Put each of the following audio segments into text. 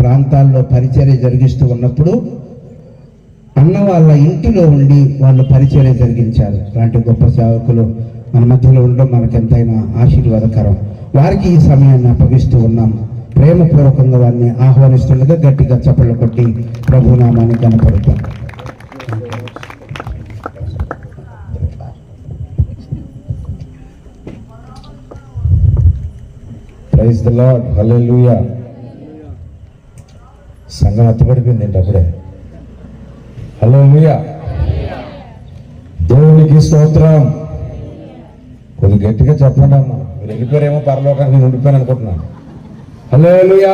ప్రాంతాల్లో పరిచర్య జరిగిస్తూ ఉన్నప్పుడు అన్న వాళ్ళ ఇంటిలో ఉండి వాళ్ళు పరిచర్య జరిగించారు. అలాంటి గొప్ప సేవకులు మన మధ్యలో ఉండడం మనకెంతైనా ఆశీర్వాదకరం. వారికి ఈ సమయాన్ని అప్పగిస్తూ ఉన్నాం. ప్రేమపూర్వకంగా వారిని ఆహ్వానిస్తుండగా గట్టిగా చప్పట్లు కొట్టి ప్రభునామాన్ని కనపడతాం. ప్రైజ్ ది లార్డ్, హల్లెలూయా. సంఘం అత్తపడిపోయింది ఏంటి అప్పుడే. హల్లెలూయా, దేవునికి స్తోత్రం. కొద్దిగా గట్టిగా చెప్పండి అమ్మా. మీరు వెళ్ళిపోయారేమో పరలోకానికి, నేను ఉండిపోయాను అనుకుంటున్నాను. హల్లెలూయా.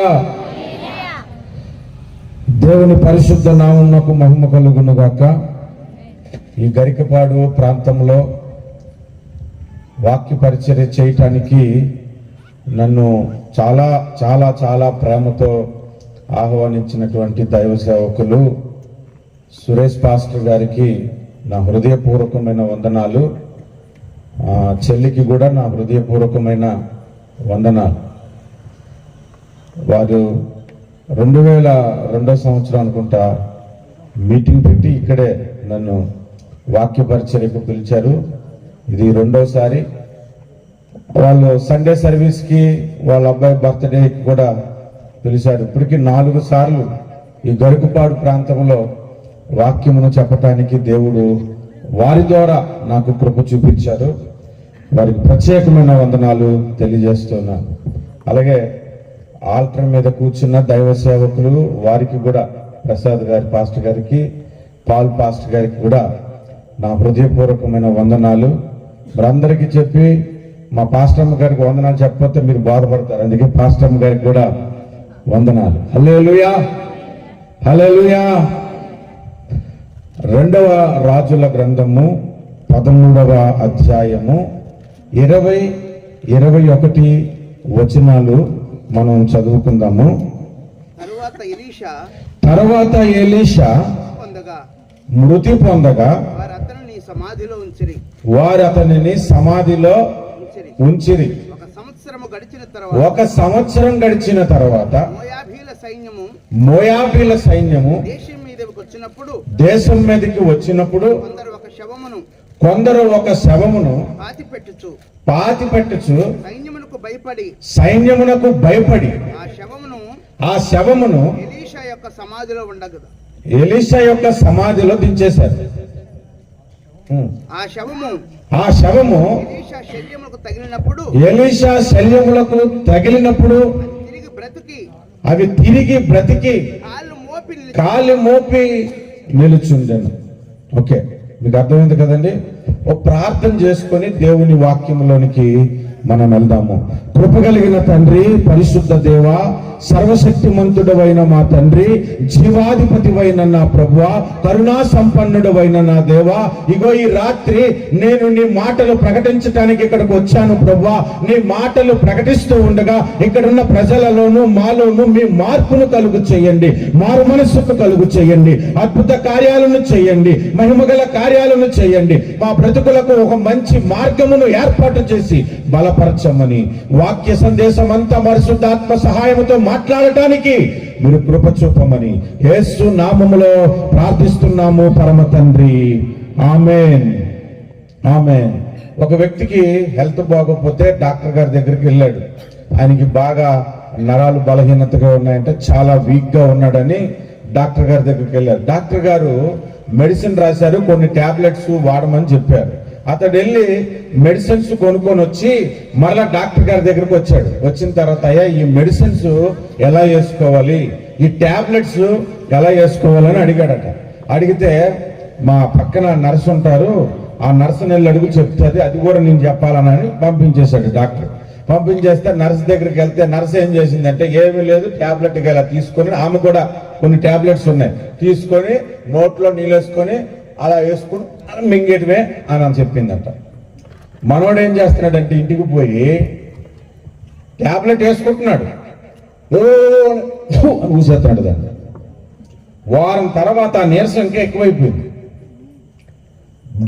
దేవుని పరిశుద్ధ నామమునకు మహిమ కలుగును గాక. ఈ గరికపాడు ప్రాంతంలో వాక్య పరిచర్య చేయటానికి నన్ను చాలా చాలా చాలా ప్రేమతో ఆహ్వానించినటువంటి దైవ సేవకులు సురేష్ పాస్టర్ గారికి నా హృదయపూర్వకమైన వందనాలు. చెల్లికి కూడా నా హృదయపూర్వకమైన వందనాలు. వారు 2002 సంవత్సరం అనుకుంటా మీటింగ్ పెట్టి ఇక్కడే నన్ను వాక్య పరిచర్యకు పిలిచారు. ఇది 2వసారి. వాళ్ళు సండే సర్వీస్కి, వాళ్ళ అబ్బాయి బర్త్డేకి కూడా పిలిచారు. ఇప్పటికీ 4 సార్లు ఈ గరుకుపాడు ప్రాంతంలో వాక్యమును చెప్పటానికి దేవుడు వారి ద్వారా నాకు కృప చూపించారు. వారికి ప్రత్యేకమైన వందనాలు తెలియజేస్తున్నాను. అలాగే ఆల్టర్ మీద కూర్చున్న దైవ సేవకులు వారికి కూడా, ప్రసాద్ గారి పాస్టర్ గారికి, పాల్ పాస్టర్ గారికి కూడా నా హృదయపూర్వకమైన వందనాలు. మరందరికీ చెప్పి మా పాస్టమ్మ గారికి వందనాలు చెప్పకపోతే మీరు బాధపడతారు. అందుకే పాస్టమ్మ గారికి కూడా వందనాలు. హల్లెలూయా, హల్లెలూయా. 2వ రాజుల గ్రంథము 13వ అధ్యాయము 20-21 వచనాలు మనం చదువుకుందాము. తర్వాత ఎలీషా మృతి పొందగా వారు అతనిని సమాధిలో ఉంచిరి. 1 సంవత్సరం గడిచిన తర్వాత మోయాబీల సైన్యము దేశం మీదకి వచ్చినప్పుడు కొందరు ఒక శవమును పాతిపెట్టుచు సైన్యమునకు భయపడి ఆ శవమును ఎలీషా యొక్క సమాధిలో దించేశారు. ఆ శవము ఎలీషా శల్యములకు తగిలినప్పుడు అవి తిరిగి బ్రతికి కాలు మోపి నిలుచుండెను. ఓకే, మీకు అర్థమైంది కదండి. ఓ ప్రార్థన చేసుకొని దేవుని వాక్యంలోనికి మనం వెళ్దాము. కృప కలిగిన తండ్రి, పరిశుద్ధ దేవ, సర్వశక్తిమంతుడవైన మా తండ్రి, జీవాధిపతివైన నా ప్రభువా, కరుణా సంపన్నుడవైన నా దేవా, ఇగో ఈ రాత్రి నేను నీ మాటలు ప్రకటించడానికి ఇక్కడికి వచ్చాను ప్రభువా. నీ మాటలు ప్రకటిస్తూ ఉండగా ఇక్కడున్న ప్రజలలోనూ మాలోనూ మీ మార్పును కలుగు చేయండి, మారు మనస్సుకు కలుగు చేయండి, అద్భుత కార్యాలను చేయండి, మహిమగల కార్యాలను చేయండి. మా బ్రతుకులకు ఒక మంచి మార్గమును ఏర్పాటు చేసి బలపరచమని, వాక్య సందేశం అంతా పరిశుద్ధాత్మ సహాయముతో మాట్లాడటానికి మీరు కృప చూపమని యేసు నామములో ప్రార్థిస్తున్నాము పరమ తండ్రి, ఆమేన్, ఆమేన్. ఒక వ్యక్తికి హెల్త్ బాగోకపోతే డాక్టర్ గారి దగ్గరికి వెళ్ళాడు. ఆయనకి బాగా నరాలు బలహీనతగా ఉన్నాయంటే, చాలా వీక్ గా ఉన్నాడని డాక్టర్ గారి దగ్గరికి వెళ్ళారు. డాక్టర్ గారు మెడిసిన్ రాశారు, కొన్ని టాబ్లెట్స్ వాడమని చెప్పారు. అతడు వెళ్ళి మెడిసిన్స్ కొనుక్కొని వచ్చి మరలా డాక్టర్ గారి దగ్గరకు వచ్చాడు. వచ్చిన తర్వాత, అయ్యా ఈ మెడిసిన్స్ ఎలా వేసుకోవాలి, ఈ టాబ్లెట్స్ ఎలా వేసుకోవాలని అడిగాడట. అడిగితే మా పక్కన నర్సు ఉంటారు, ఆ నర్సు నెల్లి అడుగు చెప్తుంది, అది కూడా నేను చెప్పాలని పంపించేశాడు డాక్టర్. పంపించేస్తే నర్సు దగ్గరికి వెళ్తే నర్సు ఏం చేసిందంటే, ఏమీ లేదు, టాబ్లెట్ ఇలా తీసుకొని, ఆమె కూడా కొన్ని టాబ్లెట్స్ ఉన్నాయి, తీసుకొని నోట్లో నీళ్ళు వేసుకొని అలా వేసుకుని మింగేటమే అని చెప్పిందంట. మనోడు ఏం చేస్తున్నాడంటే ఇంటికి పోయి టాబ్లెట్ వేసుకుంటున్నాడు, ఊసేస్తున్నాడు దాన్ని. వారం తర్వాత ఆ నీరసం ఇంకా ఎక్కువైపోయింది.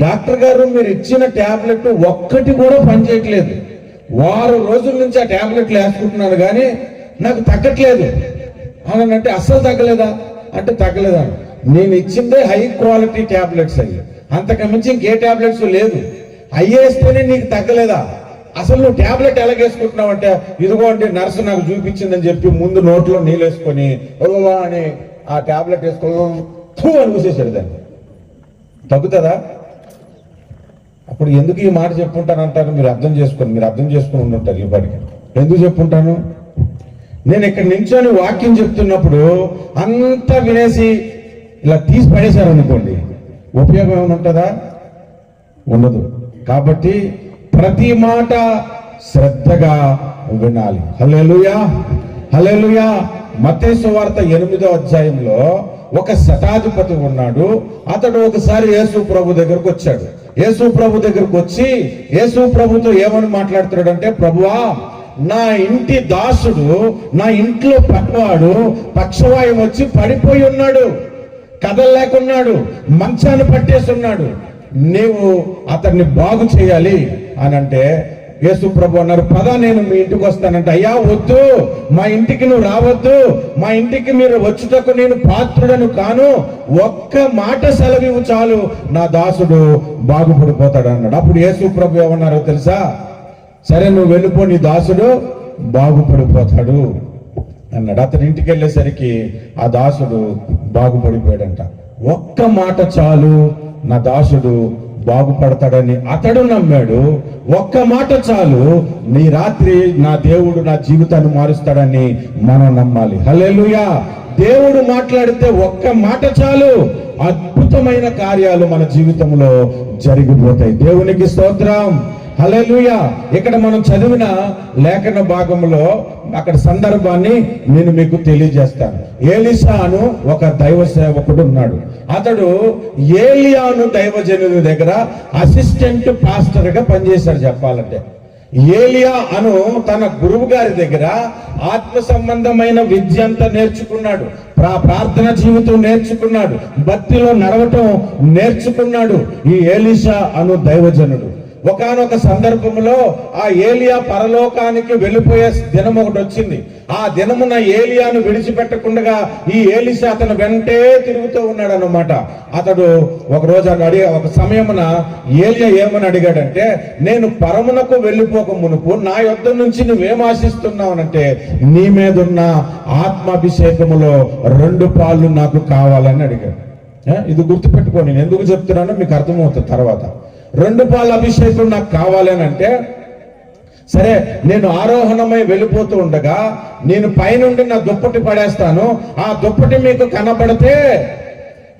డాక్టర్ గారు మీరు ఇచ్చిన టాబ్లెట్ ఒక్కటి కూడా అని అంటే అస్సలు తగ్గలేదా అంటే తగ్గలేదా. నేను ఇచ్చిందే హై క్వాలిటీ ట్యాబ్లెట్స్ అయ్యి, అంతకుమించి ఇంకే ట్యాబ్లెట్స్ లేదు. అయ్యేస్తేనే నీకు తగ్గలేదా? అసలు నువ్వు ట్యాబ్లెట్ ఎలాగేసుకుంటున్నావు అంటే, ఇదిగో అంటే నర్సు నాకు చూపించిందని చెప్పి ముందు నోట్లో నీళ్ళు వేసుకొని అని ఆ ట్యాబ్లెట్ వేసుకొని అని కూసేసాడు. దాన్ని తగ్గుతుందా? అప్పుడు ఎందుకు ఈ మాట చెప్పుంటానంటారు? మీరు అర్థం చేసుకొని ఉండుంటారు. ఈ పాటికి ఎందుకు చెప్పుంటాను? నేను ఇక్కడ నించొని వాక్యం చెప్తున్నప్పుడు అంతా వినేసి ఇలా తీసి పడేశారనుకోండి, ఉపయోగం ఏమైనా ఉంటుందా? ఉండదు. కాబట్టి ప్రతి మాట శ్రద్ధగా వినాలి. హల్లెలూయా, హల్లెలూయా. మత్తయి సువార్త 8వ అధ్యాయంలో ఒక శతాధిపతి ఉన్నాడు. అతడు ఒకసారి యేసు ప్రభు దగ్గరకు వచ్చాడు. యేసు ప్రభు దగ్గరకు వచ్చి యేసు ప్రభుతో ఏమని మాట్లాడుతున్నాడంటే, ప్రభువా, నా ఇంటి దాసుడు, నా ఇంట్లో పక్కవాడు పక్షవాయువు వచ్చి పడిపోయి ఉన్నాడు, కదలలేకున్నాడు, మంచాన్ని పట్టేసి ఉన్నాడు, నీవు అతన్ని బాగు చేయాలి అని అంటే యేసు ప్రభు అన్నారు, పద నేను మీ ఇంటికి వస్తానంటే, అయ్యా వద్దు, మా ఇంటికి నువ్వు రావద్దు, మా ఇంటికి మీరు వచ్చుటకు నేను పాత్రుడను కాను, ఒక్క మాట సెలవివ్వు చాలు, నా దాసుడు బాగుపడిపోతాడు అన్నాడు. అప్పుడు యేసు ప్రభు ఏమన్నారో తెలుసా? సరే నువ్వు వెళ్ళిపో, నీ దాసుడు బాగుపడిపోతాడు అన్నాడు. అతని ఇంటికి వెళ్ళేసరికి ఆ దాసుడు బాగుపడిపోయాడంట. ఒక్క మాట చాలు, నా దాసుడు బాగుపడతాడని అతడు నమ్మాడు. ఒక్క మాట చాలు, నీ రాత్రి నా దేవుడు నా జీవితాన్ని మారుస్తాడని మనం నమ్మాలి. హల్లెలూయా. దేవుడు మాట్లాడితే ఒక్క మాట చాలు, అద్భుతమైన కార్యాలు మన జీవితంలో జరిగిపోతాయి. దేవునికి స్తోత్రం. హల్లెలూయా. ఇక్కడ మనం చదివిన లేఖన భాగంలో అక్కడ సందర్భాన్ని నేను మీకు తెలియజేస్తాను. ఏలీషా అను ఒక దైవ సేవకుడు ఉన్నాడు. అతడు ఏలియాను దైవజనుడి దగ్గర అసిస్టెంట్ పాస్టర్ గా పనిచేశాడు. చెప్పాలంటే ఏలియా అను తన గురువు గారి దగ్గర ఆత్మ సంబంధమైన విద్య అంతా నేర్చుకున్నాడు, ప్రార్థన జీవితం నేర్చుకున్నాడు, భక్తిలో నడవటం నేర్చుకున్నాడు ఈ ఏలీషా అను దైవజనుడు. ఒకానొక సందర్భంలో ఆ ఏలియా పరలోకానికి వెళ్ళిపోయే దినం ఒకటి వచ్చింది. ఆ దినమున ఏలియాను విడిచిపెట్టకుండా ఈ ఏలీషా అతను వెంటే తిరుగుతూ ఉన్నాడు అన్నమాట. అతడు ఒక రోజు ఒక సమయమున ఏలియా ఏమని అడిగాడంటే, నేను పరమునకు వెళ్ళిపోక మునుపు నా యొద్ద నుంచి నువ్వేం ఆశిస్తున్నావనంటే, నీ మీదున్న ఆత్మాభిషేకములో 2 పాళ్ళు నాకు కావాలని అడిగాడు. ఇది గుర్తుపెట్టుకో, నేను ఎందుకు చెప్తున్నానో మీకు అర్థమవుతుంది తర్వాత. 2 పాళ్ళ అభిషేకం నాకు కావాలని అంటే, సరే నేను ఆరోహణమై వెళ్ళిపోతూ ఉండగా నేను పైనుండి నా దుప్పటి పడేస్తాను, ఆ దుప్పటి మీకు కనబడితే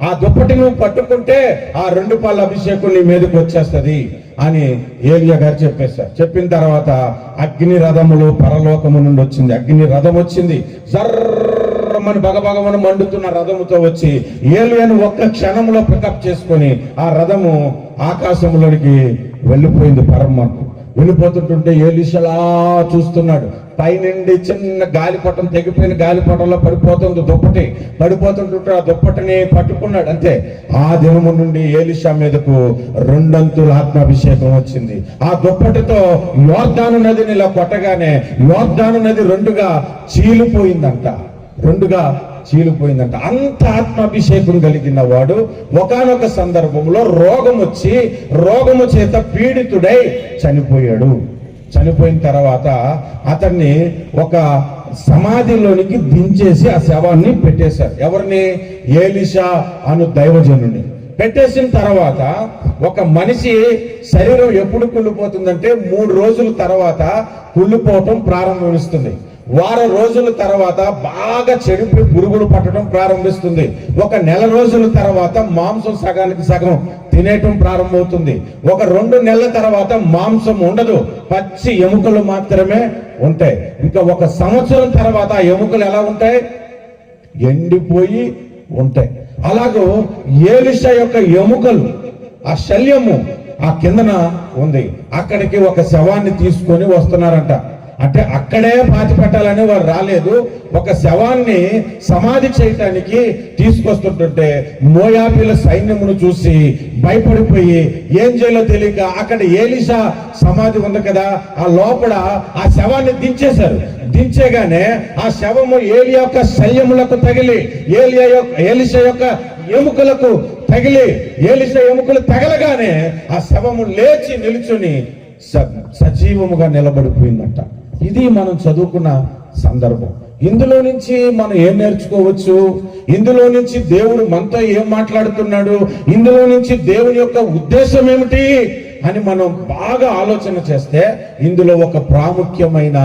ఆ దుప్పటి నువ్వు పట్టుకుంటే ఆ 2 పాళ్ళ అభిషేకం నీ మీదకి వచ్చేస్తుంది అని ఏలియా గారు చెప్పేశారు. చెప్పిన తర్వాత అగ్ని రథములు పరలోకము నుండి వచ్చింది. అగ్ని రథం వచ్చింది, జర్రమని భగభగమని మండుతున్న రథముతో వచ్చి ఏలియాను ఒక్క క్షణంలో పికప్ చేసుకొని ఆ రథము ఆకాశంలోనికి వెళ్ళిపోయింది. పరమాత్మ వెళ్ళిపోతుంటుంటే ఏలీషా చూస్తున్నాడు. పైనుండి చిన్న గాలిపటం, తెగిపోయిన గాలిపటంలో పడిపోతుంది దుప్పటి. పడిపోతుంటుంటే ఆ దుప్పటిని పట్టుకున్నాడు. అంతే, ఆ దినము నుండి ఏలీషా మీదకు 2 అంతుల ఆత్మాభిషేకం వచ్చింది. ఆ దుప్పటితో యోర్దాను నదిని ఇలా కొట్టగానే యోర్దాను నది 2గా చీలిపోయిందంట. 2గా చీలిపోయిందంట. అంత ఆత్మాభిషేకం కలిగిన వాడు ఒకానొక సందర్భంలో రోగము చేత పీడితుడై చనిపోయాడు. చనిపోయిన తర్వాత అతన్ని ఒక సమాధిలోనికి దించేసి ఆ శవాన్ని పెట్టేశారు. ఎవరిని? ఏలీషా అను దైవజనుడిని. పెట్టేసిన తర్వాత ఒక మనిషి శరీరం ఎప్పుడు కుళ్ళిపోతుందంటే 3 రోజుల తర్వాత కుళ్ళిపోవటం ప్రారంభిస్తుంది. వారం రోజుల తర్వాత బాగా చెడిపోయి పురుగులు పట్టడం ప్రారంభిస్తుంది. 1 నెల రోజుల తర్వాత మాంసం సగానికి సగం తినేయటం ప్రారంభమవుతుంది. 1-2 నెలల తర్వాత మాంసం ఉండదు, పచ్చి ఎముకలు మాత్రమే ఉంటాయి. ఇంకా 1 సంవత్సరం తర్వాత ఆ ఎముకలు ఎలా ఉంటాయి? ఎండిపోయి ఉంటాయి. అలాగూ ఏలీషా యొక్క ఎముకలు, ఆ శల్యము ఆ కిందన ఉంది. అక్కడికి ఒక శవాన్ని తీసుకొని వస్తున్నారంట. అంటే అక్కడే పాతి పెట్టాలని వారు రాలేదు. ఒక శవాన్ని సమాధి చేయటానికి తీసుకొస్తుంటుంటే మోయాబీల సైన్యమును చూసి భయపడిపోయి ఏం చేయాలో తెలియక అక్కడ ఏలీషా సమాధి ఉంది కదా, ఆ లోపల ఆ శవాన్ని దించేశారు. దించేగానే ఆ శవము ఏలియా యొక్క శల్యములకు తగిలి ఏలీషా యొక్క ఎముకలకు తగిలి ఏలీషా ఎముకలు తగలగానే ఆ శవము లేచి నిలుచుని సజీవముగా నిలబడిపోయిందంట. ఇది మనం చదువుకున్న సందర్భం. ఇందులో నుంచి మనం ఏం నేర్చుకోవచ్చు? ఇందులో నుంచి దేవుడు మనతో ఏం మాట్లాడుతున్నాడు? ఇందులో నుంచి దేవుని యొక్క ఉద్దేశం ఏమిటి అని మనం బాగా ఆలోచన చేస్తే ఇందులో ఒక ప్రాముఖ్యమైన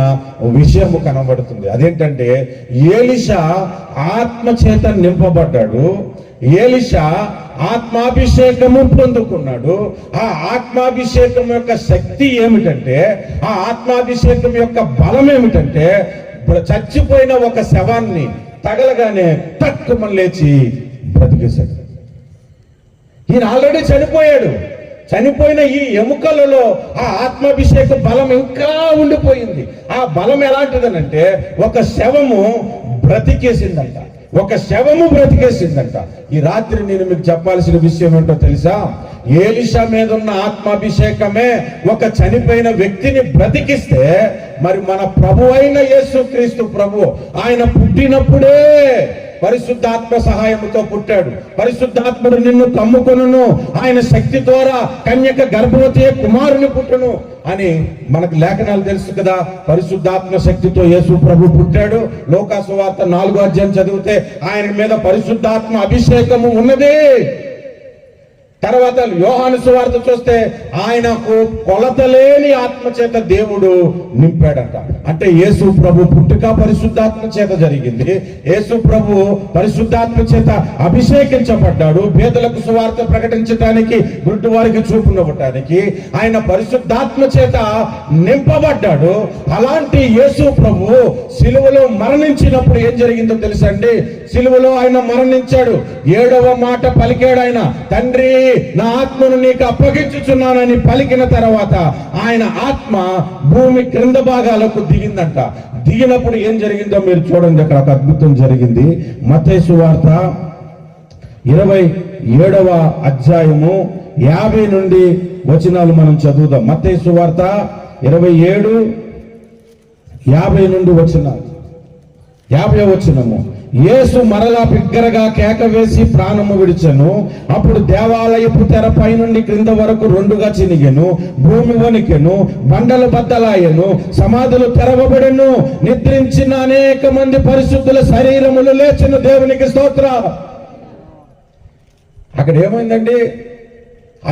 విషయము కనబడుతుంది. అదేంటంటే ఏలీషా ఆత్మ చేత నింపబడ్డాడు. ఏలీషా ఆత్మాభిషేకము పొందుకున్నాడు. ఆ ఆత్మాభిషేకం యొక్క శక్తి ఏమిటంటే, ఆ ఆత్మాభిషేకం యొక్క బలం ఏమిటంటే, చచ్చిపోయిన ఒక శవాన్ని తగలగానే తక్కువ లేచి బ్రతికేశాడు. ఈయన ఆల్రెడీ చనిపోయాడు. చనిపోయిన ఈ ఎముకలలో ఆ ఆత్మాభిషేక బలం ఇంకా ఉండిపోయింది. ఆ బలం ఎలాంటిదనంటే ఒక శవము బ్రతికేసిందంట. ఒక శవము బ్రతికేసిందంట. ఈ రాత్రి నేను మీకు చెప్పాల్సిన విషయం ఏంటో తెలుసా? ఏలీషా మీద ఉన్న ఆత్మాభిషేకమే ఒక చనిపోయిన వ్యక్తిని బ్రతికిస్తే, మరి మన ప్రభు అయిన యేసుక్రీస్తు ప్రభు ఆయన పుట్టినప్పుడే పరిశుద్ధాత్మ సహాయముతో పుట్టాడు. పరిశుద్ధాత్ముడు నిన్ను కమ్ముకొనును, ఆయన శక్తి ద్వారా కన్యక గర్భవతి కుమారుని పుట్టును అని మనకు లేఖనాలు తెలుసు కదా. పరిశుద్ధాత్మ శక్తితో యేసు ప్రభు పుట్టాడు. లోకా సువార్త 4వ అధ్యాయం చదివితే ఆయన మీద పరిశుద్ధాత్మ అభిషేకము ఉన్నది. తర్వాత యోహాను సువార్త చూస్తే ఆయనకు కొలతలేని ఆత్మ చేత దేవుడు నింపాడట. అంటే యేసు ప్రభు పుట్టుక పరిశుద్ధాత్మ చేత జరిగింది. యేసు ప్రభు పరిశుద్ధాత్మ చేత అభిషేకించబడ్డాడు. పేదలకు సువార్త ప్రకటించడానికి, గుడ్డి వారికి చూపునివ్వటానికి ఆయన పరిశుద్ధాత్మ చేత నింపబడ్డాడు. అలాంటి యేసు ప్రభు సిలువలో మరణించినప్పుడు ఏం జరిగిందో తెలుసండి? సిలువలో ఆయన మరణించాడు. 7వ మాట పలికాడు ఆయన, తండ్రి నా ఆత్మను నీకు అప్పగించుచున్నానని పలికిన తర్వాత ఆయన ఆత్మ భూమి క్రింద భాగాలకు దిగిందంట. దిగినప్పుడు ఏం జరిగిందో మీరు చూడండి. అక్కడ ఒక అద్భుతం జరిగింది. మత్తయి సువార్త 27వ అధ్యాయము 50 నుండి వచనాలు మనం చదువుదాం. మత్తయి సువార్త 27, 50 నుండి వచనాలు. 50వ వచనము, యేసు మరలా బిగ్గరగా కేక వేసి ప్రాణము విడిచెను. అప్పుడు దేవాలయపు తెర పైనుండి క్రింద వరకు 2గా చినిగెను. భూమి వణికెను, బండలు బద్దలాయెను, సమాధులు తెరవబడెను. నిద్రించిన అనేక మంది పరిశుద్ధుల శరీరములు లేచెను. దేవునికి స్తోత్రం. అక్కడ ఏమైందండి?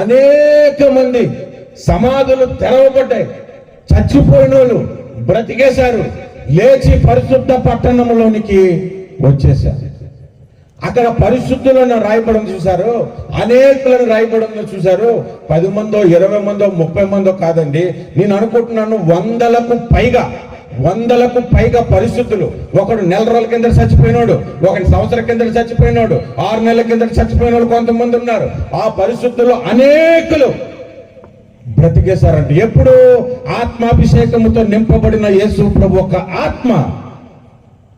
అనేక మంది సమాధులు తెరవబడ్డాయి. చచ్చిపోయిన వాళ్ళు బ్రతికేశారు. లేచి పరిశుద్ధ పట్టణంలోనికి వచ్చేసారు. అక్కడ పరిశుద్ధులను రాయబడం చూశారు, అనేకులను రాయబడం చూశారు. 10 మందో 20 మందో 30 మందో కాదండి. నేను అనుకుంటున్నాను 100లకు పైగా పరిశుద్ధులు. ఒకడు 4 రోజుల కింద చచ్చిపోయినాడు, ఒకటి సంవత్సరం కింద చచ్చిపోయినాడు, 6 నెలల కింద చచ్చిపోయిన కొంతమంది ఉన్నారు. ఆ పరిశుద్ధులు అనేకులు బ్రతికేశారంట. ఎప్పుడు? ఆత్మాభిషేకముతో నింపబడిన యేసు ప్రభు ఒక ఆత్మ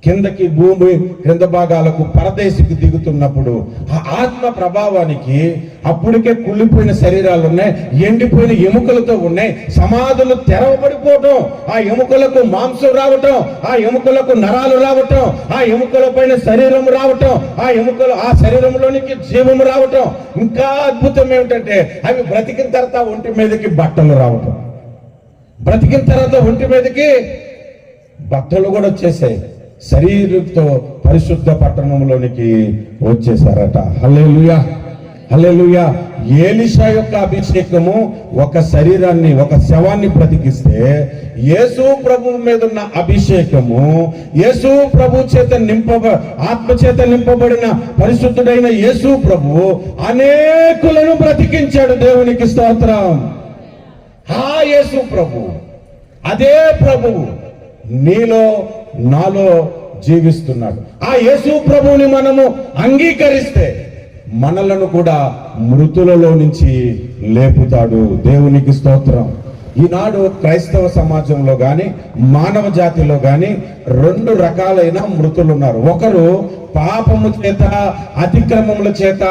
కిందకి భూమి క్రింద భాగాలకు పరదేశికి దిగుతున్నప్పుడు ఆ ఆత్మ ప్రభావానికి అప్పటికే కుళ్ళిపోయిన శరీరాలు ఉన్నాయి, ఎండిపోయిన ఎముకలతో ఉన్నాయి. సమాధులు తెరవబడిపోవటం, ఆ ఎముకలకు మాంసం రావటం, ఆ ఎముకలకు నరాలు రావటం, ఆ ఎముకల పైన శరీరం రావటం, ఆ శరీరంలోనికి జీవము రావటం. ఇంకా అద్భుతం ఏమిటంటే అవి బ్రతికిన తర్వాత ఒంటి మీదకి బట్టలు రావటం, బ్రతికిన తర్వాత ఒంటి మీదకి బట్టలు కూడా వచ్చేసాయి. శరీరంతో పరిశుద్ధ పట్టణంలోనికి వచ్చేసారట. హల్లెలూయా, హల్లెలూయా. ఏలీషా యొక్క అభిషేకము ఒక శరీరాన్ని, ఒక శవాన్ని బ్రతికిస్తే, యేసు ప్రభు మీద ఉన్న అభిషేకము, యేసు ప్రభు చేత ఆత్మ చేత నింపబడిన పరిశుద్ధుడైన యేసు ప్రభు అనేకులను బ్రతికించాడు. దేవునికి స్తోత్రం. ఆ యేసు ప్రభు, అదే ప్రభువు నీలో నాలో జీవిస్తున్నాడు. ఆ యేసు ప్రభువుని మనము అంగీకరిస్తే మనలను కూడా మృతులలో నుంచి లేపుతాడు. దేవునికి స్తోత్రం. ఈనాడు క్రైస్తవ సమాజంలో గాని మానవ జాతిలో గాని రెండు రకాలైన మృతులు ఉన్నారు. ఒకరు పాపము చేత అతిక్రమముల చేత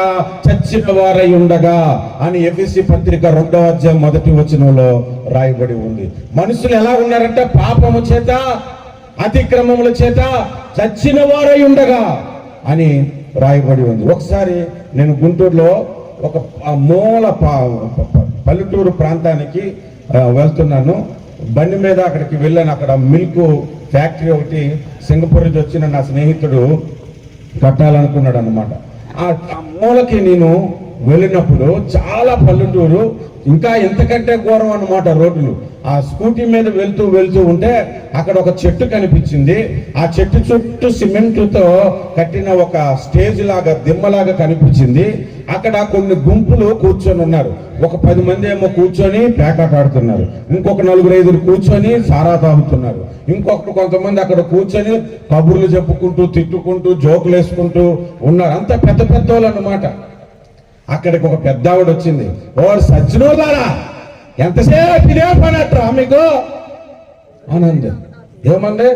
చచ్చిన వారై ఉండగా అని ఎఫెసీ పత్రిక 2వ అధ్యాయం 1వ వచనంలో రాయబడి ఉంది. మనుషులు ఎలా ఉన్నారంటే పాపము చేత అతిక్రమముల చేత చచ్చిన వారై ఉండగా అని రాయబడి ఉంది. ఒకసారి నేను గుంటూరులో ఒక మూల పల్లెటూరు ప్రాంతానికి వెళ్తున్నాను. బండి మీద అక్కడికి వెళ్ళాను. అక్కడ మిల్క్ ఫ్యాక్టరీ ఒకటి సింగపూర్ నుంచి వచ్చిన నా స్నేహితుడు కట్టాలనుకున్నాడు అనమాట. ఆ మూలకి నేను వెళ్ళినప్పుడు చాలా పల్లెటూరు, ఇంకా ఎంతకంటే ఘోరం అన్నమాట రోడ్లు. ఆ స్కూటీ మీద వెళ్తూ ఉంటే అక్కడ ఒక చెట్టు కనిపించింది. ఆ చెట్టు చుట్టూ సిమెంట్తో కట్టిన ఒక స్టేజ్ లాగా దిమ్మలాగా కనిపించింది. అక్కడ కొన్ని గుంపులు కూర్చొని ఉన్నారు. ఒక 10 మంది ఏమో కూర్చొని పేకాట ఆడుతున్నారు, ఇంకొక 4-5 కూర్చొని సారా తాగుతున్నారు, ఇంకొకటి కొంతమంది అక్కడ కూర్చొని కబుర్లు చెప్పుకుంటూ తిట్టుకుంటూ జోకులు వేసుకుంటూ ఉన్నారు. అంత పెద్ద వాళ్ళు అన్నమాట. అక్కడికి ఒక పెద్ద ఆవిడ వచ్చింది. ఓ సజ్జనోళ్ళారా, ఎంతసేపు ఇదే పని అట్రా మీకు అనంది. ఏమంది?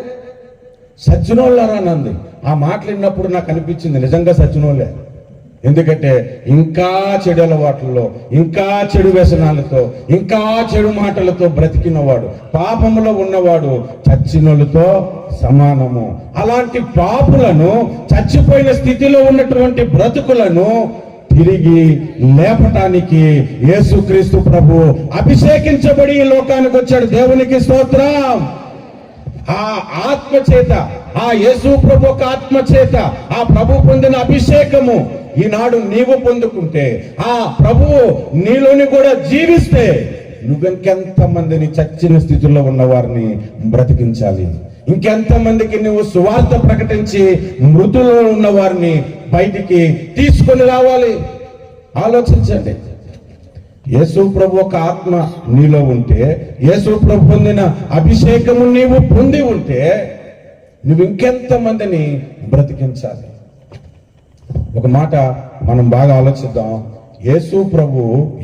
సజ్జనోళ్ళారా అనంది. ఆ మాట్లాడినప్పుడు నాకు అనిపించింది నిజంగా సజ్జనోళ్ళే. ఎందుకంటే ఇంకా చెడు అలవాట్లలో, ఇంకా చెడు వ్యసనాలతో, ఇంకా చెడు మాటలతో బ్రతికినవాడు, పాపములో ఉన్నవాడు చచ్చినోళ్ళతో సమానము. అలాంటి పాపులను, చచ్చిపోయిన స్థితిలో ఉన్నటువంటి బ్రతుకులను తిరిగి లేపటానికి యేసుక్రీస్తు ప్రభు అభిషేకించబడి ఈ లోకానికి వచ్చాడు. దేవునికి స్తోత్రం. ఆ ఆత్మ చేత, ఆ యేసు ప్రభు ఒక ఆత్మ చేత ఆ ప్రభు పొందిన అభిషేకము ఈనాడు నీవు పొందుకుంటే, ఆ ప్రభువు నీలోని కూడా జీవిస్తే, నువ్వెంకెంత మందిని చచ్చిన స్థితిలో ఉన్న వారిని బ్రతికించాలి. ఇంకెంతమందికి నువ్వు సువార్త ప్రకటించి మృతుల్లో ఉన్న వారిని బయటికి తీసుకొని రావాలి. ఆలోచించండి. యేసు ప్రభు ఒక ఆత్మ నీలో ఉంటే, యేసు ప్రభు పొందిన అభిషేకము నీవు పొంది ఉంటే, నువ్వు ఇంకెంతమందిని బ్రతికించాలి. ఒక మాట మనం బాగా ఆలోచిద్దాం. యేసు ప్రభు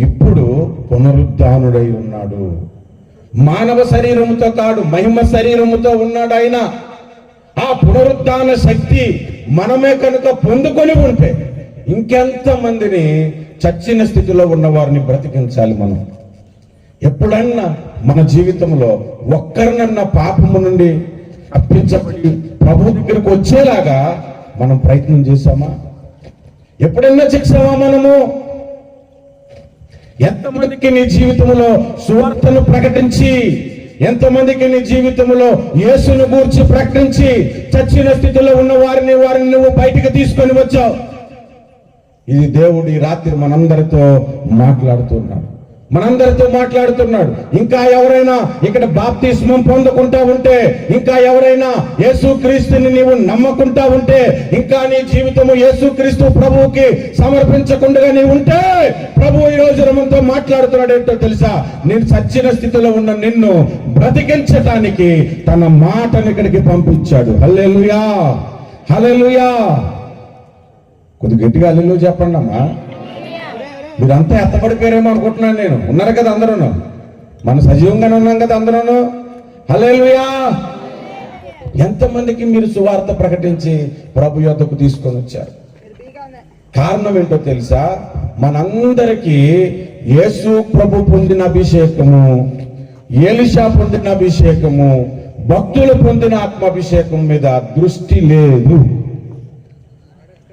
ఇప్పుడు పునరుద్ధానుడై ఉన్నాడు. మానవ శరీరముతో కాదు, మహిమ శరీరముతో ఉన్నాడు ఆయన. ఆ పునరుద్ధాన శక్తి మనమే కనుక పొందుకొని ఉంటే ఇంకెంత మందిని చచ్చిన స్థితిలో ఉన్న వారిని బ్రతికించాలి. మనం ఎప్పుడన్నా మన జీవితంలో ఒక్కరినన్నా పాపము నుండి తప్పించబడి ప్రభు దగ్గరకు వచ్చేలాగా మనం ప్రయత్నం చేశామా? ఎప్పుడన్నా చేసామా మనము? ఎంతమందికి నీ జీవితంలో సువార్తను ప్రకటించి, ఎంతమందికి నీ జీవితంలో యేసును గూర్చి ప్రకటించి చచ్చిన స్థితిలో ఉన్న వారిని నువ్వు బయటికి తీసుకొని వచ్చావు? ఇది దేవుడు ఈ రాత్రి మనందరితో మాట్లాడుతున్నాడు. ఇంకా ఎవరైనా ఇక్కడ బాప్తిస్మం పొందుకుంటా ఉంటే, ఇంకా ఎవరైనా యేసుక్రీస్తుని నీవు నమ్మకుంటా ఉంటే, ఇంకా నీ జీవితము యేసుక్రీస్తు ప్రభువుకి సమర్పించకుండా నీవు ఉంటే, ప్రభు ఈ రోజు మనతో మాట్లాడుతున్నాడు. ఏంటో తెలుసా? నేను చచ్చిన స్థితిలో ఉన్న నిన్ను బ్రతికించటానికి తన మాటను ఇక్కడికి పంపించాడు. హల్లెలూయా, హల్లెలూయా. కొద్ది గట్టిగా హల్లెలూయా చెప్పండి అమ్మా. మీరంతా ఎత్తపడిపోయారేమో అనుకుంటున్నాను నేను. ఉన్నారు కదా అందరూ? మనం సజీవంగానే ఉన్నాం కదా అందరూ. హల్లెలూయా. ఎంతమందికి మీరు సువార్త ప్రకటించి ప్రభు యొద్దకు తీసుకొని వచ్చారు? కారణం ఏంటో తెలుసా? మనందరికీ యేసు ప్రభు పొందిన అభిషేకము, ఎలీషా పొందిన అభిషేకము, భక్తులు పొందిన ఆత్మాభిషేకం మీద దృష్టి లేదు.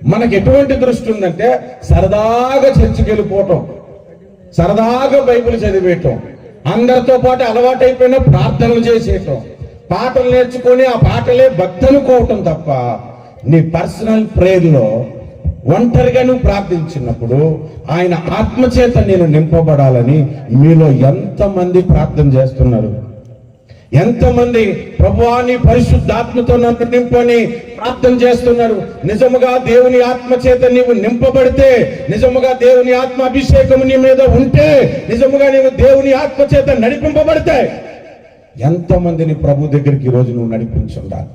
మనకి ఎటువంటి దృష్టి ఉందంటే సరదాగా చర్చికి వెళ్ళిపోవటం, సరదాగా బైబిల్ చదివేయటం, అందరితో పాటు అలవాటైపోయిన ప్రార్థనలు చేసేయటం, పాటలు నేర్చుకొని ఆ పాటలే భక్తి అనుకోవటం తప్ప, నీ పర్సనల్ ప్రేయర్లో ఒంటరిగా నువ్వు ప్రార్థించినప్పుడు ఆయన ఆత్మచేత నేను నింపబడాలని మీలో ఎంతమంది ప్రార్థన చేస్తున్నారు? ఎంతమంది ప్రభువా నీ పరిశుద్ధాత్మతో నన్ను నింపని ప్రార్థన చేస్తున్నారు? నిజముగా దేవుని ఆత్మ చేత నీవు నింపబడితే, నిజముగా దేవుని ఆత్మ అభిషేకం నీ మీద ఉంటే, నిజముగా నీవు దేవుని ఆత్మ చేత నడిపింపబడితే ఎంతమందిని ప్రభు దగ్గరికి ఈరోజు నువ్వు నడిపించుండాలి?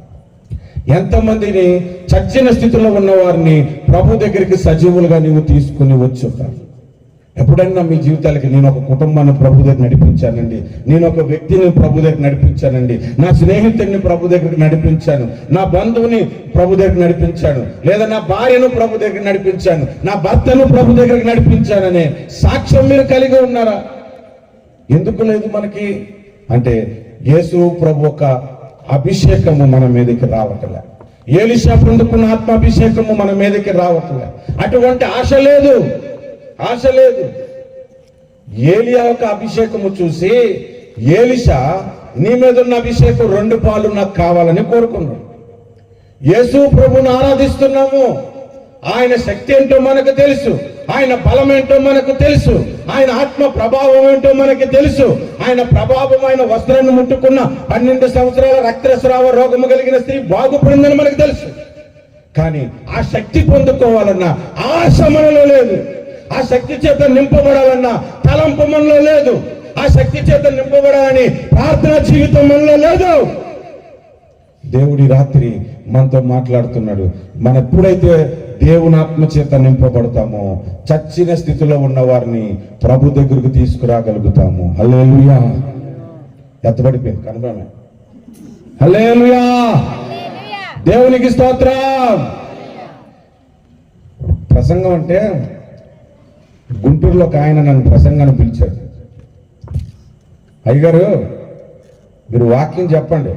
ఎంతమందిని చచ్చిన స్థితిలో ఉన్న వారిని ప్రభు దగ్గరికి సజీవులుగా నీవు తీసుకుని వచ్చుండాలి? ఎప్పుడైనా మీ జీవితాలకి నేను ఒక కుటుంబాన్ని ప్రభు దగ్గర నడిపించానండి, నేను ఒక వ్యక్తిని ప్రభు దగ్గర నడిపించానండి, నా స్నేహితుడిని ప్రభు దగ్గరికి నడిపించాను, నా బంధువుని ప్రభు దగ్గర నడిపించాను, లేదా నా భార్యను ప్రభు దగ్గర నడిపించాను, నా భర్తను ప్రభు దగ్గరికి నడిపించాననే సాక్ష్యం మీరు కలిగి ఉన్నారా? ఎందుకు లేదు మనకి అంటే యేసు ప్రభు ఒక అభిషేకము మన మీదకి రావట్లే, ఎలీషా పొందుకున్న ఆత్మాభిషేకము మన మీదకి రావట్లే. అటువంటి ఆశ లేదు. ఏలియా యొక్క అభిషేకము చూసి ఎలీషా, నీ మీద ఉన్న అభిషేకం 2 పాలు నాకు కావాలని కోరుకున్నాడు. యేసు ప్రభువును ఆరాధిస్తున్నాము, ఆయన శక్తి ఏంటో మనకు తెలుసు, ఆయన బలం ఏంటో మనకు తెలుసు, ఆయన ఆత్మ ప్రభావం ఏంటో మనకి తెలుసు. ఆయన ప్రభావమైన వస్త్రాన్ని ముట్టుకున్న 12 సంవత్సరాల రక్తస్రావ రోగము కలిగిన స్త్రీ బాగుపడిందని మనకు తెలుసు. కానీ ఆ శక్తి పొందుకోవాలన్న ఆశ మనలో లేదు, ఆ శక్తి చేత నింపబడాలన్న తలంపు మనలో లేదు, ఆ శక్తి చేత నింపబడాలని ప్రార్థన జీవితం మనలో లేదు. దేవుడి రాత్రి మనతో మాట్లాడుతున్నాడు. మనం ఎప్పుడైతే దేవుని ఆత్మ చేత నింపబడతామో చచ్చిన స్థితిలో ఉన్న వారిని ప్రభు దగ్గరకు తీసుకురాగలుగుతాము. హల్లెలూయా. ఎత్తబడిపోయింది కనబడమే. హల్లెలూయా, దేవునికి స్తోత్రం. ప్రసంగం అంటే గుంటూరులో ఒక ఆయన నన్ను ప్రసంగాన్ని పిలిచాడు. అయ్యగారు మీరు వాక్యం చెప్పండి,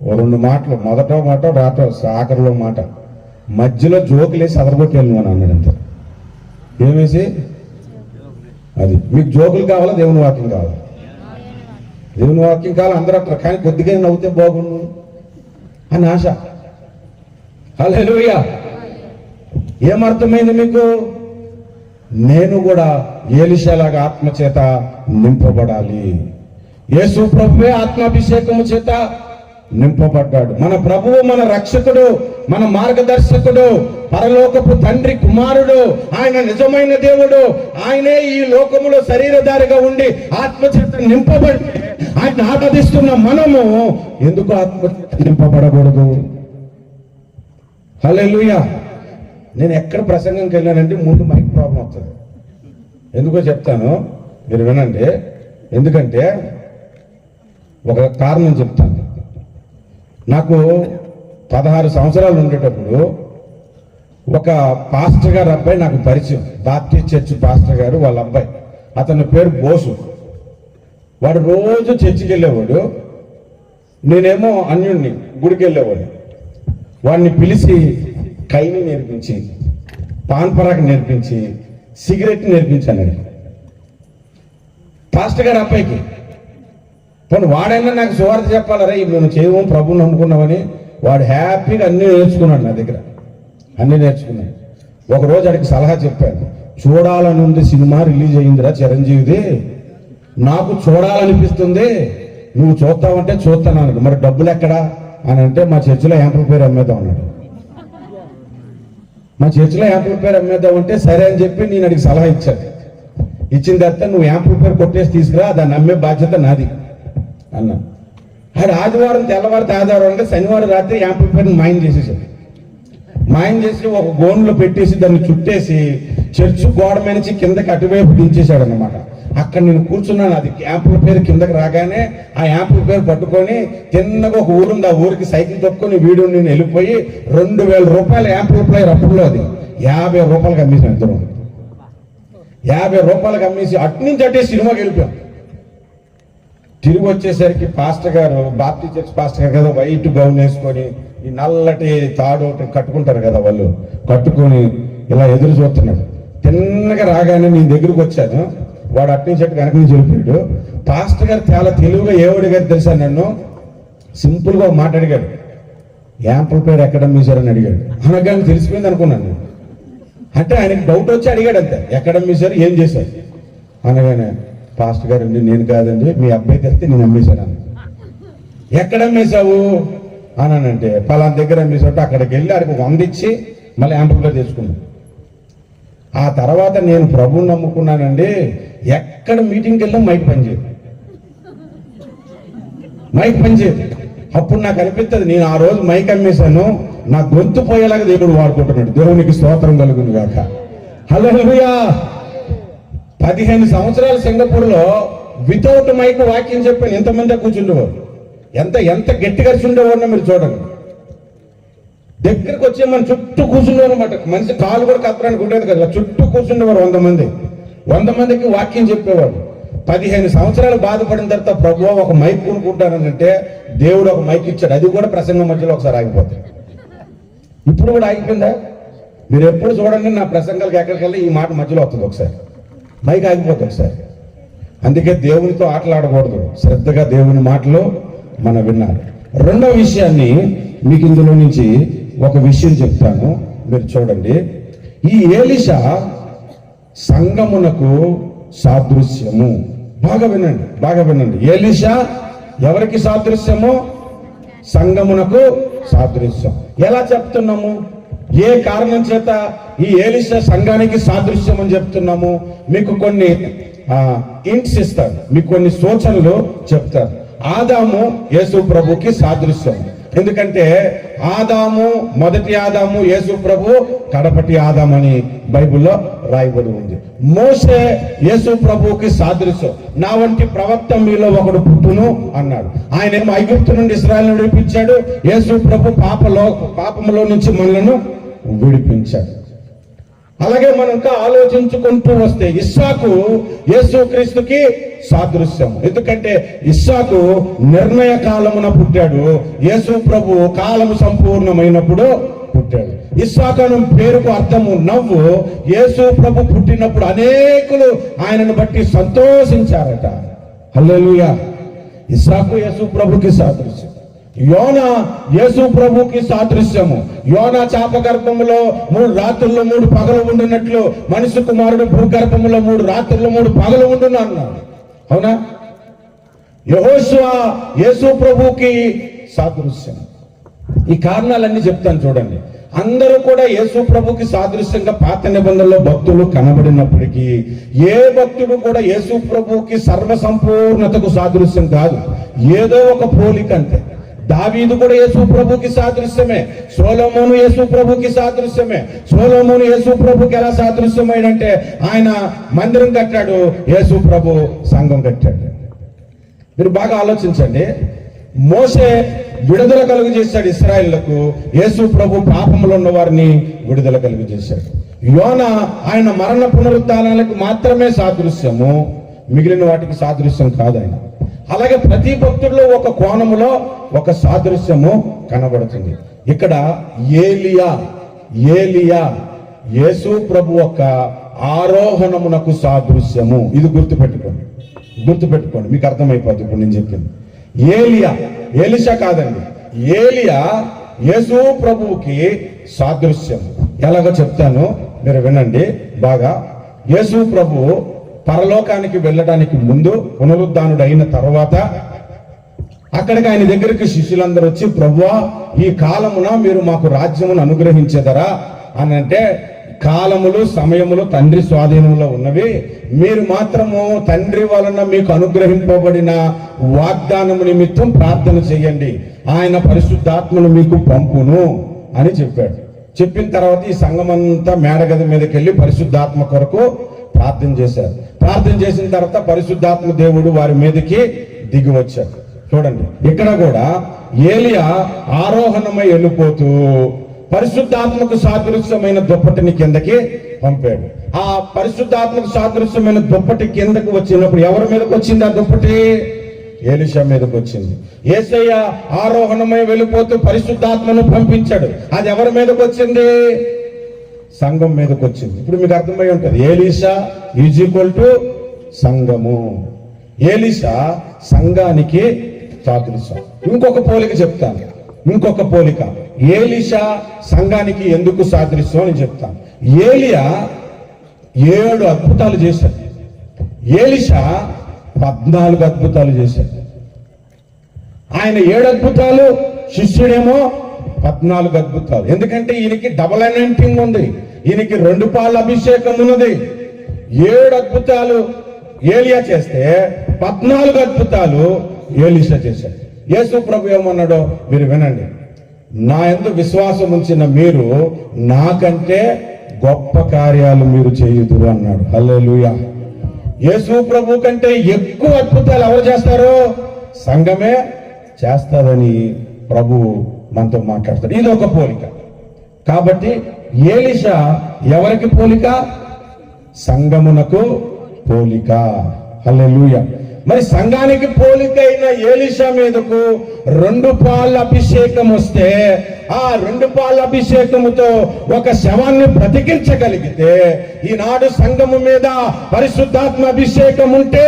ఓ 2 మాటలు, మొదట మాట రాట ఆఖరిలో మాట, మధ్యలో జోకులేసి అదరగొట్టి వెళ్ళమని అన్నాడు. అంతే. ఏమేసి అది మీకు జోకులు కావాలా దేవుని వాక్యం కావాలా? దేవుని వాక్యం కావాలి అందరూ అట్లా, కానీ కొద్దిగా నవ్వుతే బాగుండు అని ఆశ. హల్లెలూయా. ఏమర్థమైంది మీకు? నేను కూడా ఎలీషాలాగా ఆత్మ చేత నింపబడాలి. యేసు ప్రభువే ఆత్మాభిషేకము చేత నింపబడ్డాడు. మన ప్రభువు, మన రక్షకుడు, మన మార్గదర్శకుడు, పరలోకపు తండ్రి కుమారుడు, ఆయన నిజమైన దేవుడు. ఆయనే ఈ లోకములో శరీరధారిగా ఉండి ఆత్మచేత నింపబడి ఆయన ఆరాధిస్తున్న మనము ఎందుకు ఆత్మచేత నింపబడకూడదు? హల్లెలూయా. నేను ఎక్కడ ప్రసంగంకి వెళ్ళానంటే ముందు మైక్ ప్రాబ్లం వస్తుంది. ఎందుకో చెప్తాను, మీరు వినండి. ఎందుకంటే ఒక కారణం చెప్తాను. నాకు 16 సంవత్సరాలు ఉండేటప్పుడు ఒక పాస్టర్ గారు అబ్బాయి నాకు పరిచయం, బాప్టిస్ట్ చర్చ్ పాస్టర్ గారు వాళ్ళ అబ్బాయి, అతని పేరు బోసు. వాడు రోజు చర్చికి వెళ్ళేవాడు, నేనేమో అన్యుణ్ణి, గుడికి వెళ్ళేవాడు. వాడిని పిలిచి కైని నేర్పించి, పాన్ పరాక్ నేర్పించి, సిగరెట్ నేర్పించాను పాస్టర్ గారు అబ్బాయికి. పోనీ వాడైనా నాకు సువార్త చెప్పాలరా, మేము చేయము ప్రభువుని నమ్ముకున్నామని. వాడు హ్యాపీగా అన్నీ నేర్చుకున్నాడు నా దగ్గర, అన్నీ నేర్చుకున్నాడు. ఒకరోజు వాడికి సలహా చెప్పాను, చూడాలని ఉంది, సినిమా రిలీజ్ అయ్యిందిరా చిరంజీవిది, నాకు చూడాలనిపిస్తుంది, నువ్వు చూస్తావంటే చూస్తాను అన్నాడు. మరి డబ్బులు ఎక్కడా అని అంటే, మా చర్చిలో యాంప్లిఫైర్ అమ్మేద్దాం అన్నాడు. మా చర్చిలో యాంప్లిఫైర్ అమ్మేద్దాం అంటే సరే అని చెప్పి నేను అడిగి సలహా ఇచ్చాను. ఇచ్చిన తర్వాత నువ్వు యాంప్లిఫైర్ కొట్టేసి తీసుకురా, దాన్ని అమ్మే బాధ్యత నాది అన్నా. ఆడు ఆదివారం తెల్లవారితే ఆదివారం అంటే శనివారం రాత్రి యాంప్లిఫైర్ని మాయం చేసేసాడు. మాయం చేసి ఒక గోన్లో పెట్టేసి దాన్ని చుట్టేసి చర్చ్ గోడ మీద నుంచి కిందకి అటువైపు దించేశాడు అన్నమాట. అక్కడ నేను కూర్చున్నాను. అది యాంప్లిఫైర్ కిందకి రాగానే ఆ యాంప్లిఫైర్ పట్టుకొని తిన్నగా ఒక ఊరుంది, ఆ ఊరికి సైకిల్ తొక్కుని వీడు నేను వెళ్ళిపోయి 2000 రూపాయల యాంప్లిఫైర్, అప్పుడులో అది 50 రూపాయలకు అమ్మేసాను. ఇద్దరు 50 రూపాయలకు అమ్మేసి అటు నుంచి అట్టే సినిమాకి వెళ్ళిపోయాం. తిరిగి వచ్చేసరికి పాస్టర్ గారు, బాప్టిస్ట్ చర్చ్ పాస్టర్ గారు కదా, వైట్ గౌన్ వేసుకొని ఈ నల్లటి తాడు కట్టుకుంటారు కదా వాళ్ళు, కట్టుకొని ఇలా ఎదురు చూస్తున్నాడు. తిన్నగా రాగానే నీ దగ్గరకు వచ్చాను. వాడు అటు నుంచి అటు వెనక నుంచి వెళ్ళిపోయాడు. పాస్టర్ గారు చాలా తెలివిగా ఏవాడు గారు తెలుసా, నన్ను సింపుల్గా ఒక మాట అడిగాడు, యాంప్లిఫైర్ ఎక్కడ అమ్మేశారని అడిగాడు. అనగానే తెలిసిపోయింది అనుకున్నాను. అంటే ఆయనకి డౌట్ వచ్చి అడిగాడు అంతే, ఎక్కడ అమ్మేశారు, ఏం చేశారు అనగానే, పాస్టర్ గారు అండి నేను కాదండి, మీ అబ్బాయి తెలిస్తే నేను అమ్మేశాను అన్న. ఎక్కడ అమ్మేశావు అనంటే, పలానా దగ్గర అమ్మేశాడు. అక్కడికి వెళ్ళి అక్కడికి 100 ఇచ్చి మళ్ళీ యాంప్లిఫైర్ తెచ్చుకున్నాను. ఆ తర్వాత నేను ప్రభువుని నమ్ముకున్నానండి. ఎక్కడ మీటింగ్కి వెళ్ళాం మైక్ పనిచేయదు, మైక్ పనిచేయదు. అప్పుడు నాకు అనిపిస్తుంది, నేను ఆ రోజు మైక్ అమ్మేశాను, నా గొంతు పోయేలాగా దేవుడు వాడుకుంటున్నాడు. దేవునికి స్తోత్రం కలుగును గాక. హల్లెలూయా. 15 సంవత్సరాలు సింగపూర్లో వితౌట్ మైక్ వాక్యం చెప్పాను. ఎంతమంది కూర్చుండేవారు, ఎంత గట్టిగా ఉండేవారు మీరు చూడండి. దగ్గరికి వచ్చి మన చుట్టూ కూర్చుండేవారు అనమాట. మనిషి కాలు కూడా కప్పడానికి ఉండేది కదా, చుట్టూ కూర్చుండేవారు 100 మందికి వాక్యం చెప్పేవాడు. 15 సంవత్సరాలు బాధపడిన తర్వాత ప్రభువా ఒక మైక్ కొనుక్కుంటానంటే దేవుడు ఒక మైక్ ఇచ్చాడు. అది కూడా ప్రసంగం మధ్యలో ఒకసారి ఆగిపోతుంది. ఇప్పుడు కూడా ఆగిపోయిందా? మీరు ఎప్పుడు చూడండి నా ప్రసంగాలకు ఎక్కడికి వెళ్ళి ఈ మాట మధ్యలో వస్తుంది, ఒకసారి మైక్ ఆగిపోతుంది ఒకసారి. అందుకే దేవునితో ఆటలాడకూడదు, శ్రద్ధగా దేవుని మాటలు మనం వినాలి. రెండవ విషయాన్ని మీకు ఇందులో నుంచి ఒక విషయం చెప్తాను, మీరు చూడండి. ఈ ఎలీషా సంగమునకు సాదృశ్యము. బాగా వినండి. ఎలీషా ఎవరికి సాదృశ్యము? సంగమునకు సాదృశ్యం. ఎలా చెప్తున్నాము? ఏ కారణం చేత ఈ ఎలీషా సంఘానికి సాదృశ్యం అని చెప్తున్నాము? మీకు కొన్ని హింట్స్ ఇస్తాను, మీకు కొన్ని సూచనలు చెప్తాను. ఆదాము యేసు ప్రభుకి సాదృశ్యం. ఎందుకంటే ఆదాము మొదటి ఆదాము, యేసు ప్రభు కడపటి ఆదాము అని బైబిల్లో రాయబడి ఉంది. మోషే యేసు ప్రభుకి సాదృశ్యం. నా వంటి ప్రవక్త మీలో ఒకడు పుట్టును అన్నాడు. ఆయన ఏమో ఐగుప్తు నుండి ఇశ్రాయేలును విడిపించాడు. యేసు ప్రభు పాపములో నుంచి మనలను విడిపించాడు. అలాగే మనం ఇంకా ఆలోచించుకుంటూ వస్తే ఇస్సాకు యేసుక్రీస్తుకి సాదృశ్యం. ఎందుకంటే ఇస్సాకు నిర్ణయ కాలమున పుట్టాడు, యేసు ప్రభు కాలము సంపూర్ణమైనప్పుడు పుట్టాడు. ఇస్సాకు అను పేరుకు అర్థము నవ్వు. యేసు ప్రభు పుట్టినప్పుడు అనేకులు ఆయనను బట్టి సంతోషించారట. హల్లెలూయా. ఇస్సాకు యేసు ప్రభుకి సాదృశ్యం. యోనా యేసు ప్రభుకి సాదృశ్యము. యోనా చాప గర్భములో 3 రాత్రుల్లో 3 పగలు ఉండినట్లు మనిషి కుమారుడు భూగర్భములో 3 రాత్రుల్లో 3 పగలు ఉండును అన్నాడు. అవునా? యెహోషువ యేసు ప్రభుకి సాదృశ్యం. ఈ కారణాలన్నీ చెప్తాను చూడండి. అందరూ కూడా యేసు ప్రభుకి సాదృశ్యంగా పాత నిబంధనలో భక్తులు కనబడినప్పటికీ ఏ భక్తుడు కూడా యేసు ప్రభుకి సర్వసంపూర్ణతకు సాదృశ్యం కాదు, ఏదో ఒక పోలిక అంతే. దావీదు కూడా యేసు ప్రభుకి సాదృశ్యమే. సొలొమోను యేసు ప్రభుకి సాదృశ్యమే. సొలొమోను యేసు ప్రభుకి ఎలా సాదృశ్యమైనంటే ఆయన మందిరం కట్టాడు, యేసు ప్రభు సంఘం కట్టాడు. మీరు బాగా ఆలోచించండి. మోషే విడుదల కలుగు చేశాడు ఇశ్రాయేలులకు, యేసు ప్రభు పాపంలో ఉన్న వారిని విడుదల కలుగు చేశాడు. యోనా ఆయన మరణ పునరుద్ధానాలకు మాత్రమే సాదృశ్యము, మిగిలిన వాటికి సాదృశ్యం కాదు ఆయన. అలాగే ప్రతి భక్తుడిలో ఒక కోణములో ఒక సాదృశ్యము కనబడుతుంది. ఇక్కడ ఏలియా యేసు ప్రభు యొక్క ఆరోహణమునకు సాదృశ్యము. ఇది గుర్తుపెట్టుకోండి, మీకు అర్థమైపోద్ది ఇప్పుడు నేను చెప్పింది. ఎలీషా కాదండి, ఏలియా యేసు ప్రభువుకి సాదృశ్యం. ఎలాగో చెప్తాను, మీరు వినండి బాగా. యేసు ప్రభు పరలోకానికి వెళ్ళడానికి ముందు, పునరుద్ధానుడు అయిన తర్వాత అక్కడికి ఆయన దగ్గరికి శిష్యులందరూ వచ్చి, ప్రభువా ఈ కాలమున మీరు మాకు రాజ్యమును అనుగ్రహించేదరా అని అంటే, కాలములు సమయములు తండ్రి స్వాధీనంలో ఉన్నవి, మీరు మాత్రము తండ్రి వలన మీకు అనుగ్రహింపబడిన వాగ్దానము నిమిత్తం ప్రార్థన చేయండి, ఆయన పరిశుద్ధాత్మను మీకు పంపును అని చెప్పాడు. చెప్పిన తర్వాత ఈ సంఘమంతా మేడగది మీదకి వెళ్ళి పరిశుద్ధాత్మ కొరకు ప్రార్థన చేశారు. ప్రార్థన చేసిన తర్వాత పరిశుద్ధాత్మ దేవుడు వారి మీదకి దిగి వచ్చాడు. చూడండి, ఇక్కడ కూడా ఏలియా ఆరోహణమై వెళ్ళిపోతూ పరిశుద్ధాత్మకు సాదృశ్యమైన దుప్పటిని కిందకి పంపాడు. ఆ పరిశుద్ధాత్మకు సాదృశ్యమైన దుప్పటి కిందకు వచ్చినప్పుడు ఎవరి మీదకి వచ్చింది ఆ దుప్పటి? ఎలీషా మీదకి వచ్చింది. యేసయ్య ఆరోహణమై వెళ్ళిపోతూ పరిశుద్ధాత్మను పంపించాడు. అది ఎవరి మీదకి వచ్చింది? సంఘం మీదకి వచ్చింది. ఇప్పుడు మీకు అర్థమై ఉంటుంది, ఎలీషా ఈజ్ ఈక్వల్ టు సంఘము. ఎలీషా సంఘానికి సాదృశ్యం. ఇంకొక పోలిక చెప్తాను, ఇంకొక పోలిక. ఎలీషా సంఘానికి ఎందుకు సాదృశ్యం అని చెప్తాను. ఏలియా 7 అద్భుతాలు చేశాడు, ఎలీషా 14 అద్భుతాలు చేశాడు. ఆయన 7 అద్భుతాలు, శిష్యుడేమో 14 అద్భుతాలు. ఎందుకంటే ఈయనకి డబుల్ అనాయింటింగ్ ఉంది, ఈయనకి 2 పాల అభిషేకం ఉన్నది. 7 అద్భుతాలు ఏలియా చేస్తే 14 అద్భుతాలు ఎలీషా చేశాడు. యేసు ప్రభు ఏమన్నాడో మీరు వినండి. నా యందు విశ్వాసం ఉంచిన మీరు నాకంటే గొప్ప కార్యాలు మీరు చేయుదురు అన్నాడు. హల్లెలూయా. యేసు ప్రభు కంటే ఎక్కువ అద్భుతాలు ఎవరు చేస్తారో సంఘమే చేస్తారని ప్రభు మనతో మాట్లాడతారు. ఇది ఒక పోలిక. కాబట్టి ఎలీషా ఎవరికి పోలిక? సంఘమునకు పోలిక. హల్లెలూయా. మరి సంఘానికి పోలికైన ఎలీషా మీదకు 2 పాళ్ళ అభిషేకం వస్తే, ఆ 2 పాళ్ళ అభిషేకముతో ఒక శవాన్ని బ్రతికించగలిగితే, ఈనాడు సంఘము మీద పరిశుద్ధాత్మ అభిషేకం ఉంటే,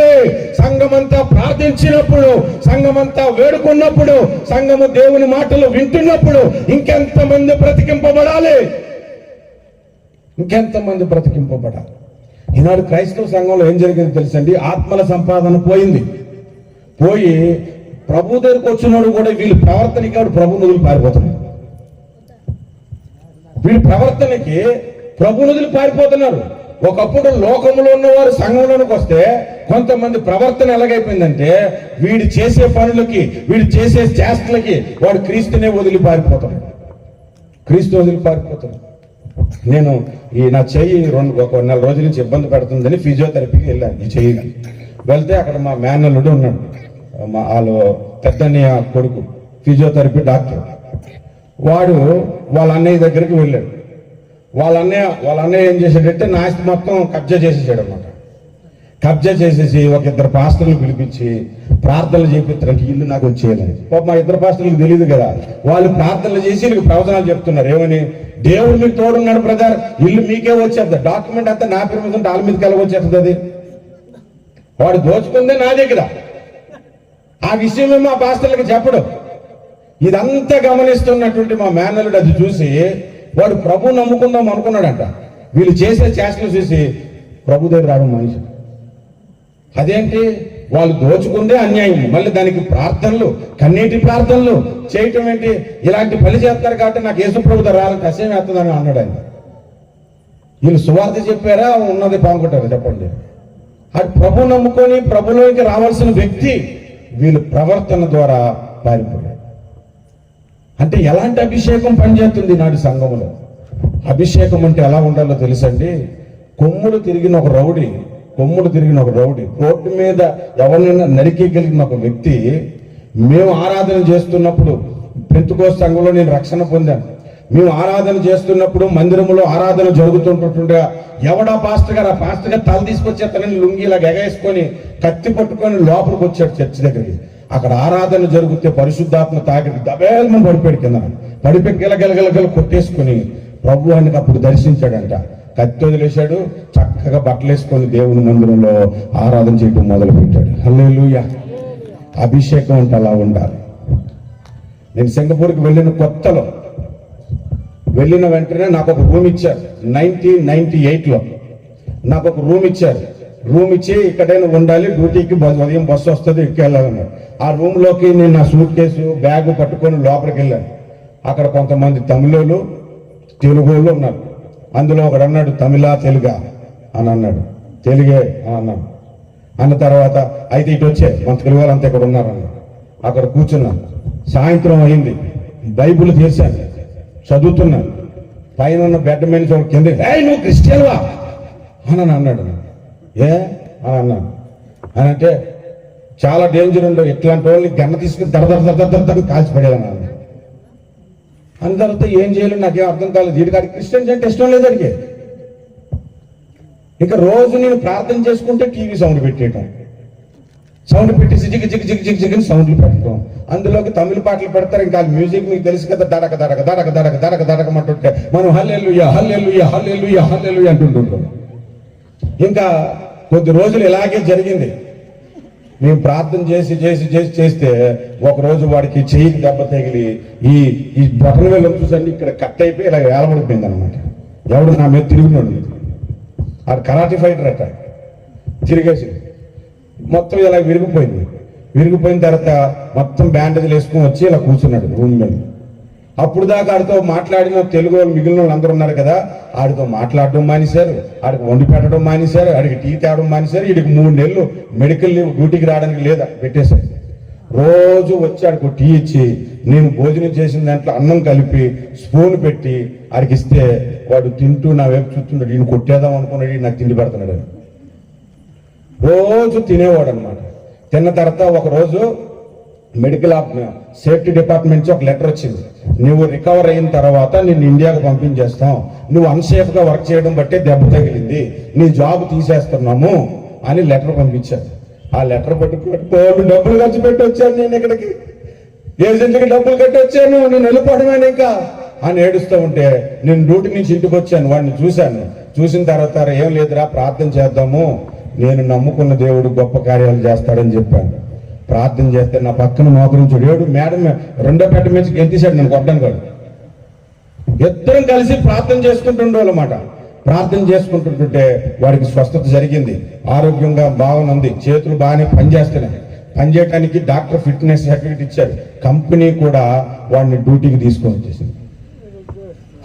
సంఘమంతా ప్రార్థించినప్పుడు, సంఘమంతా వేడుకున్నప్పుడు, సంఘము దేవుని మాటలు వింటున్నప్పుడు ఇంకెంతమంది బ్రతికింపబడాలి? ఇంకెంతమంది బ్రతికింపబడాలి? ఈనాడు క్రైస్తవ సంఘంలో ఏం జరిగింది తెలుసండి? ఆత్మల సంపాదన పోయింది. పోయి ప్రభు దగ్గరకు వచ్చినాడు కూడా వీళ్ళ ప్రవర్తనకి వాడు ప్రభు నదులు పారిపోతున్నారు. వీళ్ళ ప్రవర్తనకి ప్రభు నదులు పారిపోతున్నారు. ఒకప్పుడు లోకంలో ఉన్నవారు సంఘంలోనికి వస్తే కొంతమంది ప్రవర్తన ఎలాగైపోయిందంటే, వీడు చేసే పనులకి, వీడు చేసే చేష్టలకి వాడు క్రీస్తునే వదిలి పారిపోతాడు. క్రీస్తు వదిలి పారిపోతాడు. నేను నా చెయ్యి ఒక 4 రోజుల నుంచి ఇబ్బంది పెడుతుందని ఫిజియోథెరపీకి వెళ్ళాను. ఈ చెయ్యికి వెళ్తే అక్కడ మా మేనల్లుడు ఉన్నాడు, వాళ్ళు పెద్దన్నయ్య కొడుకు, ఫిజియోథెరపీ డాక్టర్. వాడు వాళ్ళ అన్నయ్య దగ్గరికి వెళ్ళాడు. వాళ్ళ అన్నయ్య ఏం చేశాడంటే నా ఆస్తి మొత్తం కబ్జా చేసేసాడు అన్నమాట. కబ్జా చేసేసి ఒక 2 పాస్టర్లు పిలిపించి ప్రార్థనలు చేపిస్తానికి ఇల్లు నాకు వచ్చేయాలని. మా 2 పాస్టర్లకు తెలియదు కదా, వాళ్ళు ప్రార్థనలు చేసి నీకు ప్రవచనాలు చెప్తున్నారు. ఏమని? దేవుడు మీకు తోడున్నాడు బ్రదర్, ఇల్లు మీకే వచ్చేస్తుంది, డాక్యుమెంట్ అంతా నా పేరు మీద ఉంటే వాళ్ళ మీదకి ఎలా వచ్చేస్తుంది? అది వాడు దోచుకుందే నా దగ్గర. ఆ విషయమే మా పాస్టర్లకు చెప్పడు. ఇదంతా గమనిస్తున్నటువంటి మా మేనల్లుడు అది చూసి వాడు ప్రభు నమ్ముకుందాం అనుకున్నాడంట. వీళ్ళు చేసే చేష్టలు చూసి ప్రభు దగ్గర రావడం మనిషి. అదేంటి? వాళ్ళు దోచుకుందే అన్యాయం, మళ్ళీ దానికి ప్రార్థనలు, కన్నీటి ప్రార్థనలు చేయటం ఏంటి? ఇలాంటి పని చేస్తారు కాబట్టి నాకు యేసు ప్రభు రాలని కషాయం వేస్తుందని అన్నాడు ఆయన. వీళ్ళు సువార్త చెప్పారా ఉన్నది పాముకుంటారా చెప్పండి? అటు ప్రభు నమ్ముకొని ప్రభులోకి రావాల్సిన వ్యక్తి వీళ్ళు ప్రవర్తన ద్వారా పారిపోయాడు. అంటే ఎలాంటి అభిషేకం పనిచేస్తుంది నాటి సంఘంలో? అభిషేకం అంటే ఎలా ఉండాలో తెలుసండి? కొమ్ములు తిరిగిన ఒక రౌడీ రోడ్డు మీద ఎవరినైనా నరికేయగలిగిన ఒక వ్యక్తి, మేము ఆరాధన చేస్తున్నప్పుడు, పెంతెకోస్తు సంఘంలో నేను రక్షణ పొందాను, మేము ఆరాధన చేస్తున్నప్పుడు మందిరంలో ఆరాధన జరుగుతుంటుండగా ఎవడా పాస్టర్ గారు, ఆ పాస్టర్ గారు తల తీసుకొచ్చేస్తానని లుంగిలా ఎగేసుకొని కత్తి పట్టుకొని లోపలికి వచ్చాడు చర్చి దగ్గరికి. అక్కడ ఆరాధన జరిగితే పరిశుద్ధాత్మ తాకిడి దబేల్మని పడిపోయాడు కింద. పడిపోయి గిలగిలగిలగిల కొట్టేసుకుని ప్రభు ఆయనకు అప్పుడు దర్శించాడంట. కత్తి వదిలేశాడు, చక్కగా బట్టలు వేసుకొని దేవుని మందిరంలో ఆరాధన చేయడం మొదలు పెట్టాడు. హల్లెలూయా. అభిషేకం అంటే అలా ఉండాలి. నేను సింగపూర్కి వెళ్ళిన కొత్తలో, వెళ్ళిన వెంటనే నాకు ఒక రూమ్ ఇచ్చారు. 1998లో నాకు ఒక రూమ్ ఇచ్చారు. రూమ్ ఇచ్చి ఇక్కడైనా ఉండాలి, డ్యూటీకి ఉదయం బస్సు వస్తుంది, ఎక్కెళ్ళాలన్నారు. ఆ రూమ్లోకి నేను నా సూట్ కేసు బ్యాగ్ పట్టుకొని లోపలికి వెళ్ళాను. అక్కడ కొంతమంది తమిళోళ్ళు, తెలుగోళ్ళు ఉన్నారు. అందులో ఒకడు అన్నాడు, తమిళ తెలుగా అని అన్నాడు. తెలుగే అని అన్నాడు. అన్న తర్వాత అయితే ఇటు వచ్చే మన తెలుగు వాళ్ళంతా ఇక్కడ ఉన్నారన్న. అక్కడ కూర్చున్నాను. సాయంత్రం అయింది, బైబుల్ తీశాను, చదువుతున్నాను. పైన ఉన్న బెడ్ మీద ఒక కింద, నువ్వు క్రిస్టియన్వా అని అన్నాడు. ఏ అని అన్నాను. అని అంటే చాలా డేంజర్ ఉండవు, ఇట్లాంటి వాళ్ళని గన్న తీసుకుని దడ కాల్చిపడేదన్నా. అందరితో ఏం చేయాలని నాకేం అర్థం కాలేదు. వీడికాడికి క్రిస్టియన్స్ అంటే ఇష్టం లేదు అడిగే. ఇక రోజు నేను ప్రార్థన చేసుకుంటే టీవీ సౌండ్ పెట్టేయటం, సౌండ్ పెట్టేసి zig zig zig zig zig సౌండ్లు పెట్టడం. అందులోకి తమిళ పాటలు పెడతారు. ఇంకా మ్యూజిక్ మీకు తెలుసు కదా, దడక దడక దడక దడక దడక దడకమంటుంటే మనం హల్లెలూయా హల్లెలూయా హల్లెలూయా హల్లెలూయా అంటుంటుంటాం. ఇంకా కొద్ది రోజులు ఇలాగే జరిగింది. మేము ప్రార్థన చేసి చేసి చేసి చేస్తే ఒకరోజు వాడికి చెయ్యికి దెబ్బ తగిలి ఈ బొటన వేలు చూసండి ఇక్కడ కట్ అయిపోయి ఇలా వేలబడిపోయింది అనమాట. ఎవడు నా మీద తిరుగున్నాడు, ఆడు కరాటీ ఫైటర్ అట. తిరిగేసి మొత్తం ఇలా విరిగిపోయింది. విరిగిపోయిన తర్వాత మొత్తం బ్యాండేజ్లు వేసుకొని వచ్చి ఇలా కూర్చున్నాడు రూమ్ మీద. అప్పుడు దాకా ఆడితో మాట్లాడిన తెలుగు వాళ్ళు మిగిలిన వాళ్ళు అందరూ ఉన్నారు కదా, ఆడితో మాట్లాడడం మానేశారు, ఆడికి వండి పెట్టడం మానేశారు, ఆడికి టీ తేవడం మానేశారు. వీడికి 3 నెలలు మెడికల్ లీవ్, డ్యూటీకి రావడానికి లేదా పెట్టేశారు. రోజు వచ్చి ఆడికి టీ ఇచ్చి నేను భోజనం చేసిన దాంట్లో అన్నం కలిపి స్పూన్ పెట్టి ఆడికి ఇస్తే వాడు తింటూ నా వైపు చూస్తున్నాడు. ఈయన కొట్టేద్దాం అనుకున్నాడు, నాకు తిండి పెడుతున్నాడు. రోజు తినేవాడు అనమాట. తిన్న తర్వాత ఒకరోజు మెడికల్ సేఫ్టీ డిపార్ట్మెంట్ నుంచి ఒక లెటర్ వచ్చింది, నువ్వు రికవర్ అయిన తర్వాత నిన్ను ఇండియాకు పంపించేస్తాం, నువ్వు అన్సేఫ్గా వర్క్ చేయడం బట్టే దెబ్బ తగిలింది, నీ జాబ్ తీసేస్తున్నాము అని లెటర్ పంపించారు. ఆ లెటర్ పట్టుకోవాలి, డబ్బులు ఖర్చు పెట్టి వచ్చాను నేను ఇక్కడికి, ఏజెంట్కి డబ్బులు కట్టి వచ్చాను, నేను వెళ్ళిపోవడమేనా ఇంకా అని ఏడుస్తూ ఉంటే నేను డ్యూటీ నుంచి ఇంటికి వచ్చాను, వాడిని చూశాను. చూసిన తర్వాత ఏం లేదురా ప్రార్థన చేద్దాము, నేను నమ్ముకున్న దేవుడు గొప్ప కార్యాలు చేస్తాడని చెప్పాను. ప్రార్థన చేస్తే నా పక్కన మోకరించాడు. ఏడు మేడం రెండో పెట్ట మీద గెంతేశాడు నేను కొట్టను కాదు. ఇద్దరం కలిసి ప్రార్థన చేసుకుంటుండేవాళ్ళమాట. ప్రార్థన చేసుకుంటుంటే వాడికి స్వస్థత జరిగింది, ఆరోగ్యంగా బాగుంది, చేతులు బాగానే పనిచేస్తున్నాయి. పనిచేయడానికి డాక్టర్ ఫిట్నెస్ సర్టిఫికేట్ ఇచ్చారు. కంపెనీ కూడా వాడిని డ్యూటీకి తీసుకొని వచ్చేసింది.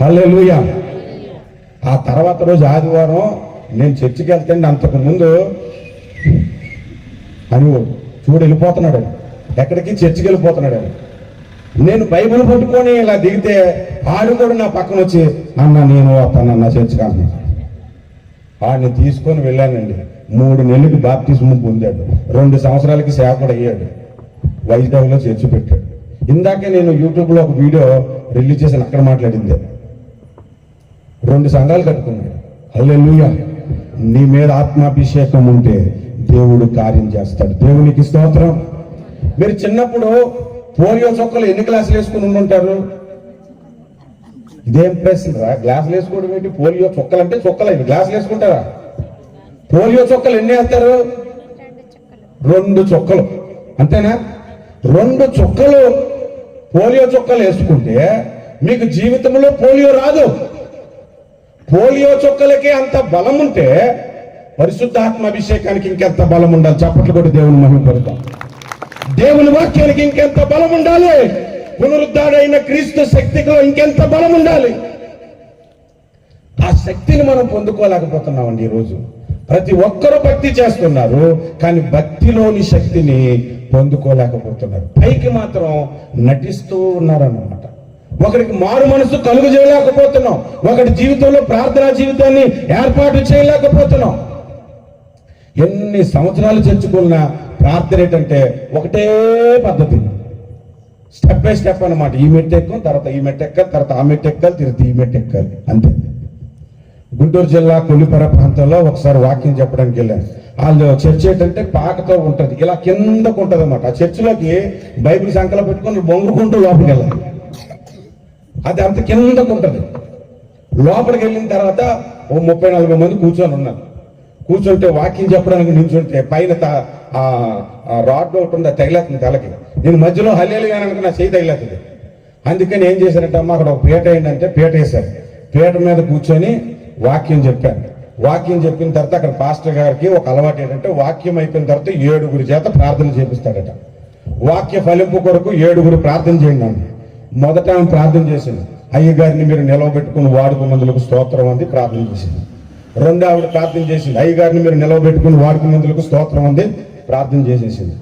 హల్లెలూయా. ఆ తర్వాత రోజు ఆదివారం నేను చర్చికి వెళ్తాను, అంతకు ముందు అని చూడు వెళ్ళిపోతున్నాడు, ఎక్కడికి చర్చికి వెళ్ళిపోతున్నాడు. నేను బైబిల్ పట్టుకొని ఇలా దిగితే ఆడు కూడా నా పక్కన వచ్చి అన్న నేను వస్తానన్న చర్చికి అన్న. ఆడిని తీసుకొని వెళ్ళానండి. 3 నెలలకి బాప్తిస్మం పొందాడు, 2 సంవత్సరాలకి సేవకుడు అయ్యాడు, వైజాగ్లో చర్చి పెట్టాడు. ఇందాకే నేను యూట్యూబ్లో ఒక వీడియో రిలీజ్ చేశాను, అక్కడ మాట్లాడిందే. 2 సంఘాలు కట్టుకున్నాడు. హల్లెలూయా. నీ మీద ఆత్మాభిషేకం ఉంటే దేవుడు కార్యం చేస్తాడు. దేవునికి స్తోత్రం. మీరు చిన్నప్పుడు పోలియో చుక్కలు ఎన్ని గ్లాసులు వేసుకుని ఉంటారు? ఇదేం ప్రశ్న రా, గ్లాసులు వేసుకోవడం ఏంటి? పోలియో చుక్కలు అంటే చుక్కలు, ఇవి గ్లాసులు వేసుకుంటారా? పోలియో చుక్కలు ఎన్ని వేస్తారు? 2 చుక్కలు, అంతేనా? 2 చుక్కలు పోలియో చుక్కలు వేసుకుంటే మీకు జీవితంలో పోలియో రాదు. పోలియో చుక్కలకి అంత బలం ఉంటే పరిశుద్ధాత్మ అభిషేకానికి ఇంకెంత బలం ఉండాలి? చప్పట్లు కొట్టి దేవుని మహిమపడతాం. దేవుని వాక్యానికి ఇంకెంత బలం ఉండాలి? పునరుద్ధాడైన క్రీస్తు శక్తిలో ఇంకెంత బలం ఉండాలి? ఆ శక్తిని మనం పొందుకోలేకపోతున్నామండి. ఈరోజు ప్రతి ఒక్కరూ భక్తి చేస్తున్నారు, కానీ భక్తిలోని శక్తిని పొందుకోలేకపోతున్నారు. పైకి మాత్రం నటిస్తూ ఉన్నారన్నమాట. ఒకరికి మారు మనసు కలుగు చేయలేకపోతున్నాం, ఒకటి జీవితంలో ప్రార్థనా జీవితాన్ని ఏర్పాటు చేయలేకపోతున్నాం. ఎన్ని సంవత్సరాలు చర్చుకున్న ప్రార్థన ఏంటంటే ఒకటే పద్ధతి, స్టెప్ బై స్టెప్ అన్నమాట. ఈ మెట్టు ఎక్కం, తర్వాత ఈ మెట్టు ఎక్కాలి, తర్వాత ఆ మెట్టు ఎక్కాలి, తిరిగి ఈ మెట్టు ఎక్కాలి, అంతే. గుంటూరు జిల్లా కొల్లిపర ప్రాంతంలో ఒకసారి వాక్యం చెప్పడానికి వెళ్ళాను. వాళ్ళు చర్చ్ ఏంటంటే పాకతో ఉంటుంది, ఇలా కిందకు ఉంటుంది అన్నమాట. ఆ చర్చిలోకి బైబిల్ సంకలో పెట్టుకొని బొంగుకుంటూ లోపలికి వెళ్ళాలి. అది అంత కిందకు ఉంటుంది. లోపలికి వెళ్ళిన తర్వాత ఓ 30-40 మంది కూర్చొని ఉన్నారు. కూర్చుంటే వాక్యం చెప్పడానికి నిల్చుంటే పైన రాడ్ ఒకటి ఉంది, తగిలేస్తుంది తలకి. నేను మధ్యలో హల్లెలూయా అనుకున్న నా చేయి తగిలేస్తుంది. అందుకని ఏం చేశారంటే అమ్మ అక్కడ ఒక పీట ఏంటంటే పీట వేశారు. పీట మీద కూర్చొని వాక్యం చెప్పాను. వాక్యం చెప్పిన తర్వాత అక్కడ పాస్టర్ గారికి ఒక అలవాటు ఏంటంటే వాక్యం అయిపోయిన తర్వాత 7 చేత ప్రార్థన చేపిస్తాడట. వాక్య ఫలింపు కొరకు 7 ప్రార్థన చేయండి అండి. మొదట ఆమె ప్రార్థన చేసింది, అయ్య గారిని మీరు నిలవబెట్టుకుని వాడుకున్నందులకు స్తోత్రం అంది, ప్రార్థన చేసింది. రెండో ఆవిడ ప్రార్థన చేసింది, అయ్య గారిని మీరు నిలవబెట్టుకుని వాడుకున్నందులకు స్తోత్రం అంది, ప్రార్థన చేసేసింది.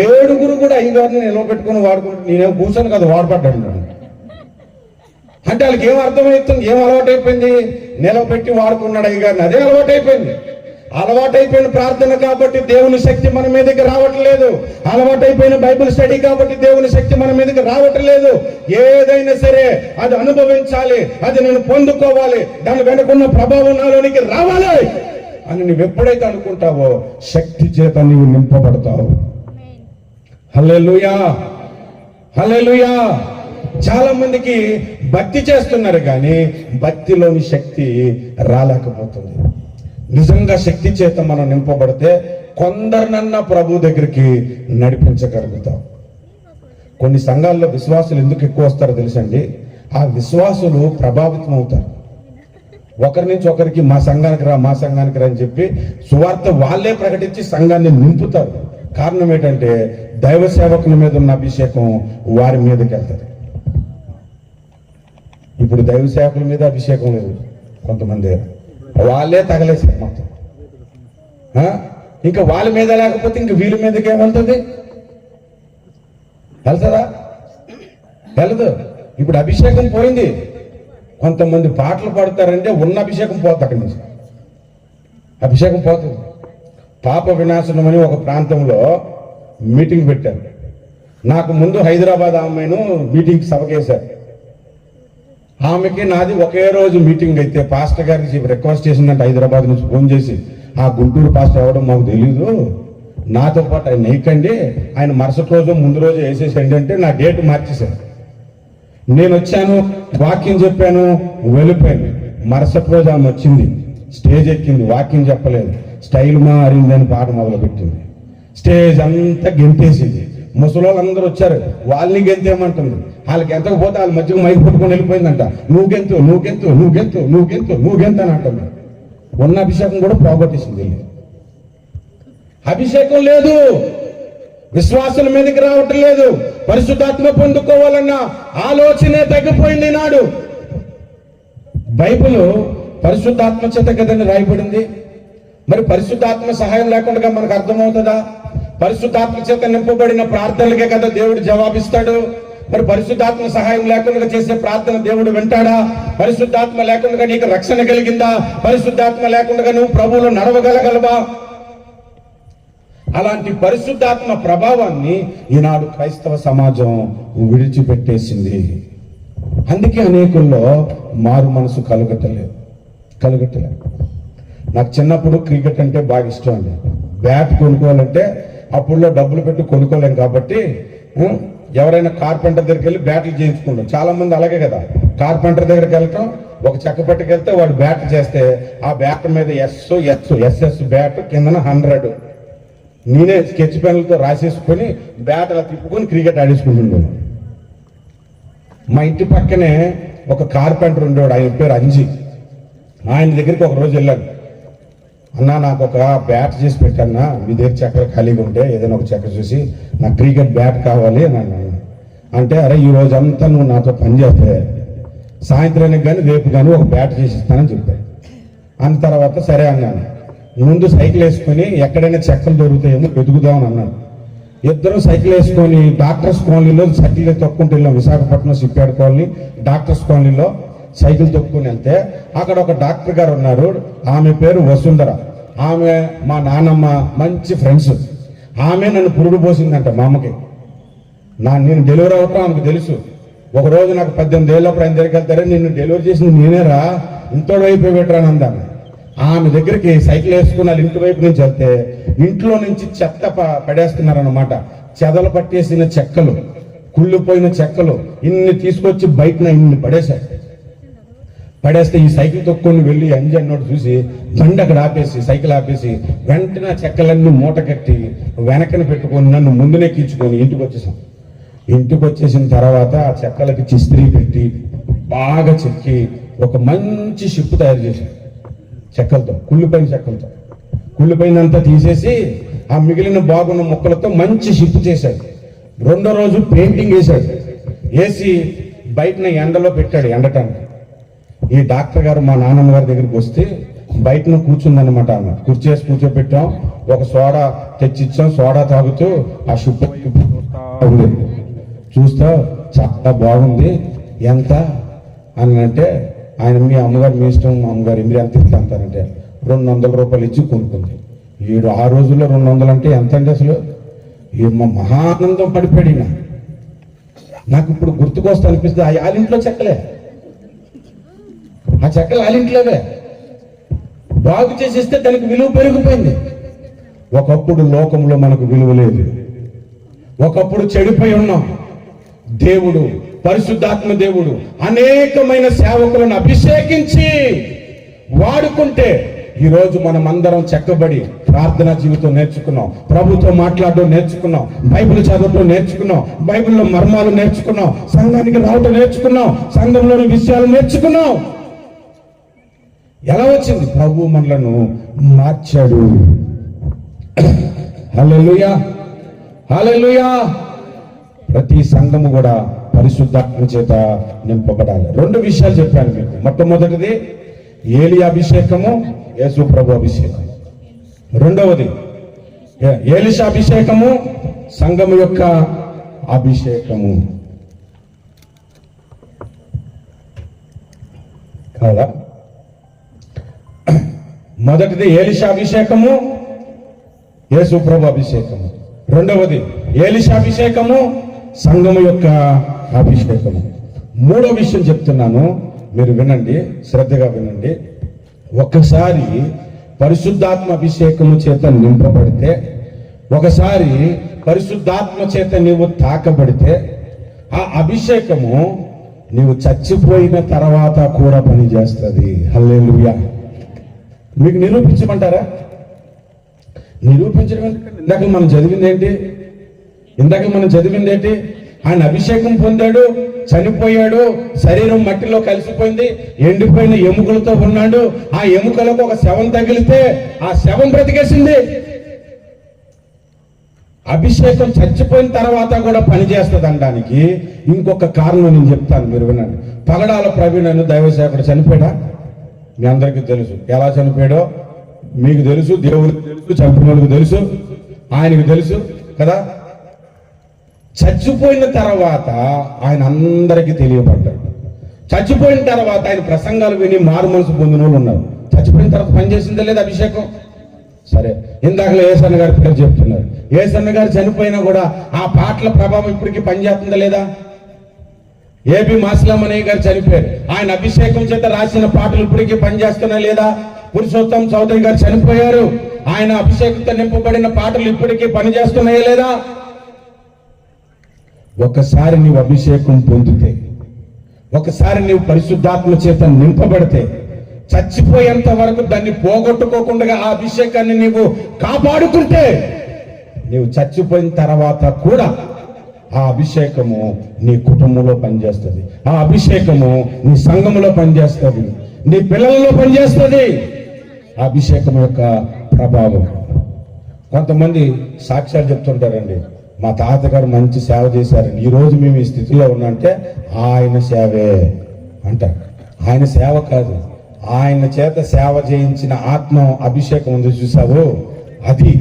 7 కూడా అయ్య గారిని నిలవబెట్టుకుని వాడుకుంటే నేనేం కూర్చొని కదా వాడపడ్డాడు అంటే వాళ్ళకి ఏం అర్థమవుతుంది? ఏం అలవాటు అయిపోయింది? నిలవబెట్టి వాడుకున్నాడు అయ్య గారిని, అదే అలవాటు అయిపోయింది. అలవాటైపోయిన ప్రార్థన కాబట్టి దేవుని శక్తి మన మీదకి రావట్లేదు. అలవాటైపోయిన బైబిల్ స్టడీ కాబట్టి దేవుని శక్తి మన మీదకి రావట్లేదు. ఏదైనా సరే అది అనుభవించాలి, అది నేను పొందుకోవాలి, దాని వెనుకున్న ప్రభావం నాలోనికి రావాలి అని నువ్వు ఎప్పుడైతే అనుకుంటావో శక్తి చేత నీవు నింపబడతావు. హల్లెలూయా, హల్లెలూయా. చాలా మందికి భక్తి చేస్తున్నారు కానీ భక్తిలోని శక్తి రాలేకపోతుంది. నిజంగా శక్తి చేత మనం నింపబడితే కొందరినన్నా ప్రభు దగ్గరికి నడిపించగలుగుతాం. కొన్ని సంఘాల్లో విశ్వాసులు ఎందుకు ఎక్కువ వస్తారో తెలుసండి? ఆ విశ్వాసులు ప్రభావితం అవుతారు. ఒకరి నుంచి ఒకరికి మా సంఘానికి రా, మా సంఘానికి రా అని చెప్పి సువార్త వాళ్ళే ప్రకటించి సంఘాన్ని నింపుతారు. కారణం ఏంటంటే దైవ సేవకుల మీద ఉన్న అభిషేకం వారి మీదకి వెళ్తారు. ఇప్పుడు దైవ సేవకుల మీద అభిషేకం లేదు, కొంతమంది వాళ్ళే తగలేసారు మొత్తం. ఇంకా వాళ్ళ మీద లేకపోతే ఇంక వీళ్ళ మీదకి ఏమవుతుంది? వెళ్తుందా? వెళ్ళదు. ఇప్పుడు అభిషేకం పోయింది. కొంతమంది పాటలు పాడతారంటే ఉన్న అభిషేకం పోతుంది, అక్కడి నుంచి అభిషేకం పోతుంది. పాప వినాశనం అని ఒక ప్రాంతంలో మీటింగ్ పెట్టారు. నాకు ముందు హైదరాబాద్ ఆమెను మీటింగ్ సభకేశారు. ఆమెకి నాది ఒకే రోజు మీటింగ్ అయితే పాస్టర్ గారికి రిక్వెస్ట్ చేసిందంటే హైదరాబాద్ నుంచి ఫోన్ చేసి, ఆ గుంటూరు పాస్టర్ అవ్వడం మాకు తెలీదు, నాతో పాటు ఆయన వేయకండి, ఆయన మరుసటి రోజు ముందు రోజు వేసేసండి అంటే నా డేట్ మార్చేశారు. నేను వచ్చాను, వాక్యం చెప్పాను, వెళ్ళిపోయాను. మరుసటి రోజు ఆమె వచ్చింది, స్టేజ్ ఎక్కింది, వాక్యం చెప్పలేదు, స్టైల్ మారిందని పాట మొదలుపెట్టింది. స్టేజ్ అంతా గెంతేసింది. ముసలోళ్ళందరూ వచ్చారు, వాళ్ళని గెంతేమంటుంది. వాళ్ళకి ఎంతకపోతే వాళ్ళ మధ్యలో మైక్ పట్టుకొని వెళ్ళిపోయిందంట. నువ్వు గెంతు నువ్వు గెంతు నువ్వు గెంతు నువ్వు గెంతు నువ్వు గెంతు అని అంటుంది. ఉన్న అభిషేకం కూడా పోగొట్టేసింది. అభిషేకం లేదు, విశ్వాసం మీదకి రావటం లేదు, పరిశుద్ధాత్మ పొందుకోవాలన్న ఆలోచనే తగ్గిపోయింది నాడు. బైబిల్ పరిశుద్ధాత్మ చేత కదండి రాయబడింది. మరి పరిశుద్ధాత్మ సహాయం లేకుండా మనకు అర్థమవుతుందా? పరిశుద్ధాత్మ చేత నింపబడిన ప్రార్థనలకే కదా దేవుడు జవాబిస్తాడు. మరి పరిశుద్ధాత్మ సహాయం లేకుండా చేసే ప్రార్థన దేవుడు వింటాడా? పరిశుద్ధాత్మ లేకుండా నీకు రక్షణ కలిగిందా? పరిశుద్ధాత్మ లేకుండా నువ్వు ప్రభువులో నడవగలగలవా? అలాంటి పరిశుద్ధాత్మ ప్రభావాన్ని ఈనాడు క్రైస్తవ సమాజం విడిచిపెట్టేసింది. అందుకే అనేకుల్లో మారు మనసు కలగట్లేదు. నాకు చిన్నప్పుడు క్రికెట్ అంటే బాగా ఇష్టం అండి. బ్యాట్ కొనుక్కోవాలంటే అప్పుడులో డబ్బులు పెట్టి కొనుక్కోలేం కాబట్టి ఎవరైనా కార్పెంటర్ దగ్గరికి వెళ్ళి బ్యాట్లు చేయించుకుంటాం. చాలా మంది అలాగే కదా, కార్పెంటర్ దగ్గరికి వెళ్తాం, ఒక చెక్క పట్టుకెళ్తే వాడు బ్యాట్ చేస్తే ఆ బ్యాట్ మీద ఎస్ఎస్ బ్యాట్ కిందన 100 నేనే స్కెచ్ పెన్లతో రాసేసుకొని బ్యాట్ అలా తిప్పుకొని క్రికెట్ ఆడేసుకుంటున్నాను. మా ఇంటి పక్కనే ఒక కార్పెంటర్ ఉండేవాడు, ఆయన పేరు అంజి. ఆయన దగ్గరికి ఒక రోజు వెళ్ళాను. అన్నా నాకు ఒక బ్యాట్ చేసి పెట్టన్నా, మీ దగ్గర చక్కెర ఖాళీగా ఉంటే ఏదైనా ఒక చక్కెర చూసి నాకు క్రికెట్ బ్యాట్ కావాలి అని అన్నాను. అంటే అరే ఈ రోజంతా నువ్వు నాతో పని చేస్తే సాయంత్రానికి కానీ రేపు కానీ ఒక బ్యాట్ చేసి ఇస్తానని చెప్పాను. అన్న తర్వాత సరే అన్నాను. ముందు సైకిల్ వేసుకొని ఎక్కడైనా చెక్కలు దొరుకుతాయేమో వెతుకుదామని అన్నాను. ఇద్దరు సైకిల్ వేసుకొని డాక్టర్స్ కాలనీలో సైకిల్ తొక్కుంటూ వెళ్ళాం. విశాఖపట్నం సిప్పాడు కాలనీ డాక్టర్స్ కాలనీలో సైకిల్ తొక్కుని వెళ్తే అక్కడ ఒక డాక్టర్ గారు ఉన్నారు. ఆమె పేరు వసుంధర. ఆమె మా నాన్నమ్మ మంచి ఫ్రెండ్స్. ఆమె నన్ను పురుడు పోసిందంట మా అమ్మకి. నేను డెలివరీ అవ్వటం ఆమెకు తెలుసు. ఒకరోజు నాకు 18 ఏళ్ళప్పుడు ఆయన దగ్గరికి వెళ్తారే, నిన్ను డెలివరీ చేసింది నేనేరా, ఇంట్లో వైపు పెట్టరాను అందాను. ఆమె దగ్గరికి సైకిల్ వేసుకుని వాళ్ళ ఇంటి వైపు నుంచి వెళ్తే ఇంట్లో నుంచి చెత్త పడేస్తున్నారన్నమాట. చెదలు పట్టేసిన చెక్కలు, కుళ్ళిపోయిన చెక్కలు ఇన్ని తీసుకొచ్చి బయటన ఇన్ని పడేస్తే ఈ సైకిల్ తొక్కుని వెళ్ళి అంజి అన్నోడు చూసి బండి అక్కడ ఆపేసి సైకిల్ ఆపేసి వెంటనే చెక్కలన్నీ మూట కట్టి వెనకన పెట్టుకొని నన్ను ముందునే కీచుకొని ఇంటికి వచ్చేసాం. ఇంటికి వచ్చేసిన తర్వాత ఆ చెక్కలకి చిస్త్రీ పెట్టి బాగా చెక్కి ఒక మంచి షిప్ తయారు చేశాం. చెక్కలతో, కుళ్ళిపోయిన చెక్కలతో, కుళ్ళిపోయినంతా తీసేసి ఆ మిగిలిన బాగున్న మొక్కలతో మంచి షిప్ చేశాడు. రెండో రోజు పెయింటింగ్ వేశాడు. వేసి బయటన ఎండలో పెట్టాడు ఎండటానికి. ఈ డాక్టర్ గారు మా నాన్నమ్మ గారి దగ్గరికి వస్తే బయటను కూర్చుందనమాట. ఆమె కుర్చేసి కూర్చోబెట్టాం, ఒక సోడా తెచ్చిచ్చాం. సోడా తాగుతూ ఆ షిప్ చూస్తా చాలా బాగుంది, ఎంత అని అంటే ఆయన మీ అమ్మగారు మీ ఇష్టం, మా అమ్మగారు మీరు ఎంత ఇస్తా అంటారంటే 200 రూపాయలు ఇచ్చి కొనుక్కుంది. ఈడు ఆ రోజుల్లో 200 అంటే ఎంత అండి అసలు? ఈ మహానందం పడిపోయాడు. నాకు ఇప్పుడు గుర్తుకొస్తా అనిపిస్తుంది, ఆ వాళ్ళింట్లో చెక్కలే, ఆ చెక్కలు వాళ్ళింట్లోవే. బాగు చేసేస్తే దానికి విలువ పెరిగిపోయింది. ఒకప్పుడు లోకంలో మనకు విలువ లేదు, ఒకప్పుడు చెడిపోయి ఉన్నాం. దేవుడు, పరిశుద్ధాత్మ దేవుడు అనేకమైన సేవకులను అభిషేకించి వాడుకుంటే ఈరోజు మనం అందరం చెక్కబడి ప్రార్థనా జీవితం నేర్చుకున్నాం, ప్రభుతో మాట్లాడడం నేర్చుకున్నాం, బైబిల్ చదవటం నేర్చుకున్నాం, బైబిల్లో మర్మాలు నేర్చుకున్నాం, సంఘానికి రావటం నేర్చుకున్నాం, సంఘంలోని విషయాలు నేర్చుకున్నాం. ఎలా వచ్చింది? ప్రభు మనలను మార్చాడు. హల్లెలూయా, హల్లెలూయా. ప్రతి సంఘము కూడా పరిశుద్ధాత్మ చేత నింపబడాలి. 2 విషయాలు చెప్పాను మీకు. మొట్టమొదటిది ఏలియా అభిషేకము, యేసు ప్రభు అభిషేకం. రెండవది ఏలిషా అభిషేకము, సంఘము యొక్క అభిషేకము. కాదా? మొదటిది ఏలిషా అభిషేకము, యేసు ప్రభు అభిషేకము. రెండవది ఎలీషా అభిషేకము, సంఘము యొక్క అభిషేకము. మూడో విషయం చెప్తున్నాను, మీరు వినండి, శ్రద్ధగా వినండి. ఒకసారి పరిశుద్ధాత్మ అభిషేకము చేత నింపబడితే, ఒకసారి పరిశుద్ధాత్మ చేత నీవు తాకబడితే, ఆ అభిషేకము నీవు చచ్చిపోయిన తర్వాత కూడా పనిచేస్తుంది. హల్లెలూయా. మీకు నిరూపించమంటారా? నిరూపించడం ఇందాక మనం చదివింది ఏంటి? ఆయన అభిషేకం పొందాడు, చనిపోయాడు, శరీరం మట్టిలో కలిసిపోయింది, ఎండిపోయిన ఎముకలతో ఉన్నాడు. ఆ ఎముకలకు ఒక శవం తగిలితే ఆ శవం బ్రతికేసింది. అభిషేకం చచ్చిపోయిన తర్వాత కూడా పనిచేస్తుంది అనడానికి ఇంకొక కారణం నేను చెప్తాను, మీరు వినండి. పగడాల ప్రవీణ్ అని దైవసేవకుడు చనిపోయాడా? మీ అందరికీ తెలుసు. ఎలా చనిపోయాడో మీకు తెలుసు, దేవుడికి తెలుసు, చంపిన వాళ్ళకి తెలుసు, ఆయనకు తెలుసు కదా. చచ్చిపోయిన తర్వాత ఆయన అందరికీ తెలియబడ్డాడు. చచ్చిపోయిన తర్వాత ఆయన ప్రసంగాలు విని మారు మనసు పొందిన వాళ్ళు ఉన్నారు. చచ్చిపోయిన తర్వాత పనిచేసిందా లేదా అభిషేకం? సరే, ఇందాకలో ఏసన్న గారి పేరు చెప్తున్నారు. ఏసన్న గారు చనిపోయినా కూడా ఆ పాటల ప్రభావం ఇప్పటికీ పనిచేస్తుందా లేదా? ఏబి మాస్లామణయ్య గారు చనిపోయారు, ఆయన అభిషేకం చేత రాసిన పాటలు ఇప్పటికీ పనిచేస్తున్నా లేదా? పురుషోత్తం చౌదరి గారు చనిపోయారు, ఆయన అభిషేకంతో నింపబడిన పాటలు ఇప్పటికీ పనిచేస్తున్నాయా లేదా? ఒకసారి నీవు అభిషేకం పొందితే, ఒకసారి నీవు పరిశుద్ధాత్మ చేత నింపబడితే, చచ్చిపోయేంత వరకు దాన్ని పోగొట్టుకోకుండా ఆ అభిషేకాన్ని నీవు కాపాడుకుంటే, నీవు చచ్చిపోయిన తర్వాత కూడా ఆ అభిషేకము నీ కుటుంబంలో పనిచేస్తుంది, ఆ అభిషేకము నీ సంఘములో పనిచేస్తుంది, నీ పిల్లలలో పనిచేస్తుంది. ఆ అభిషేకం యొక్క ప్రభావం. కొంతమంది సాక్ష్యాలు చెప్తుంటారండి, మా తాతగారు మంచి సేవ చేశారండి, ఈ రోజు మేము ఈ స్థితిలో ఉన్నామంటే ఆయన సేవే అంటారు. ఆయన సేవ కాదు, ఆయన చేత సేవ చేయించిన ఆత్మ అభిషేకం ఉంది చూసావు, అది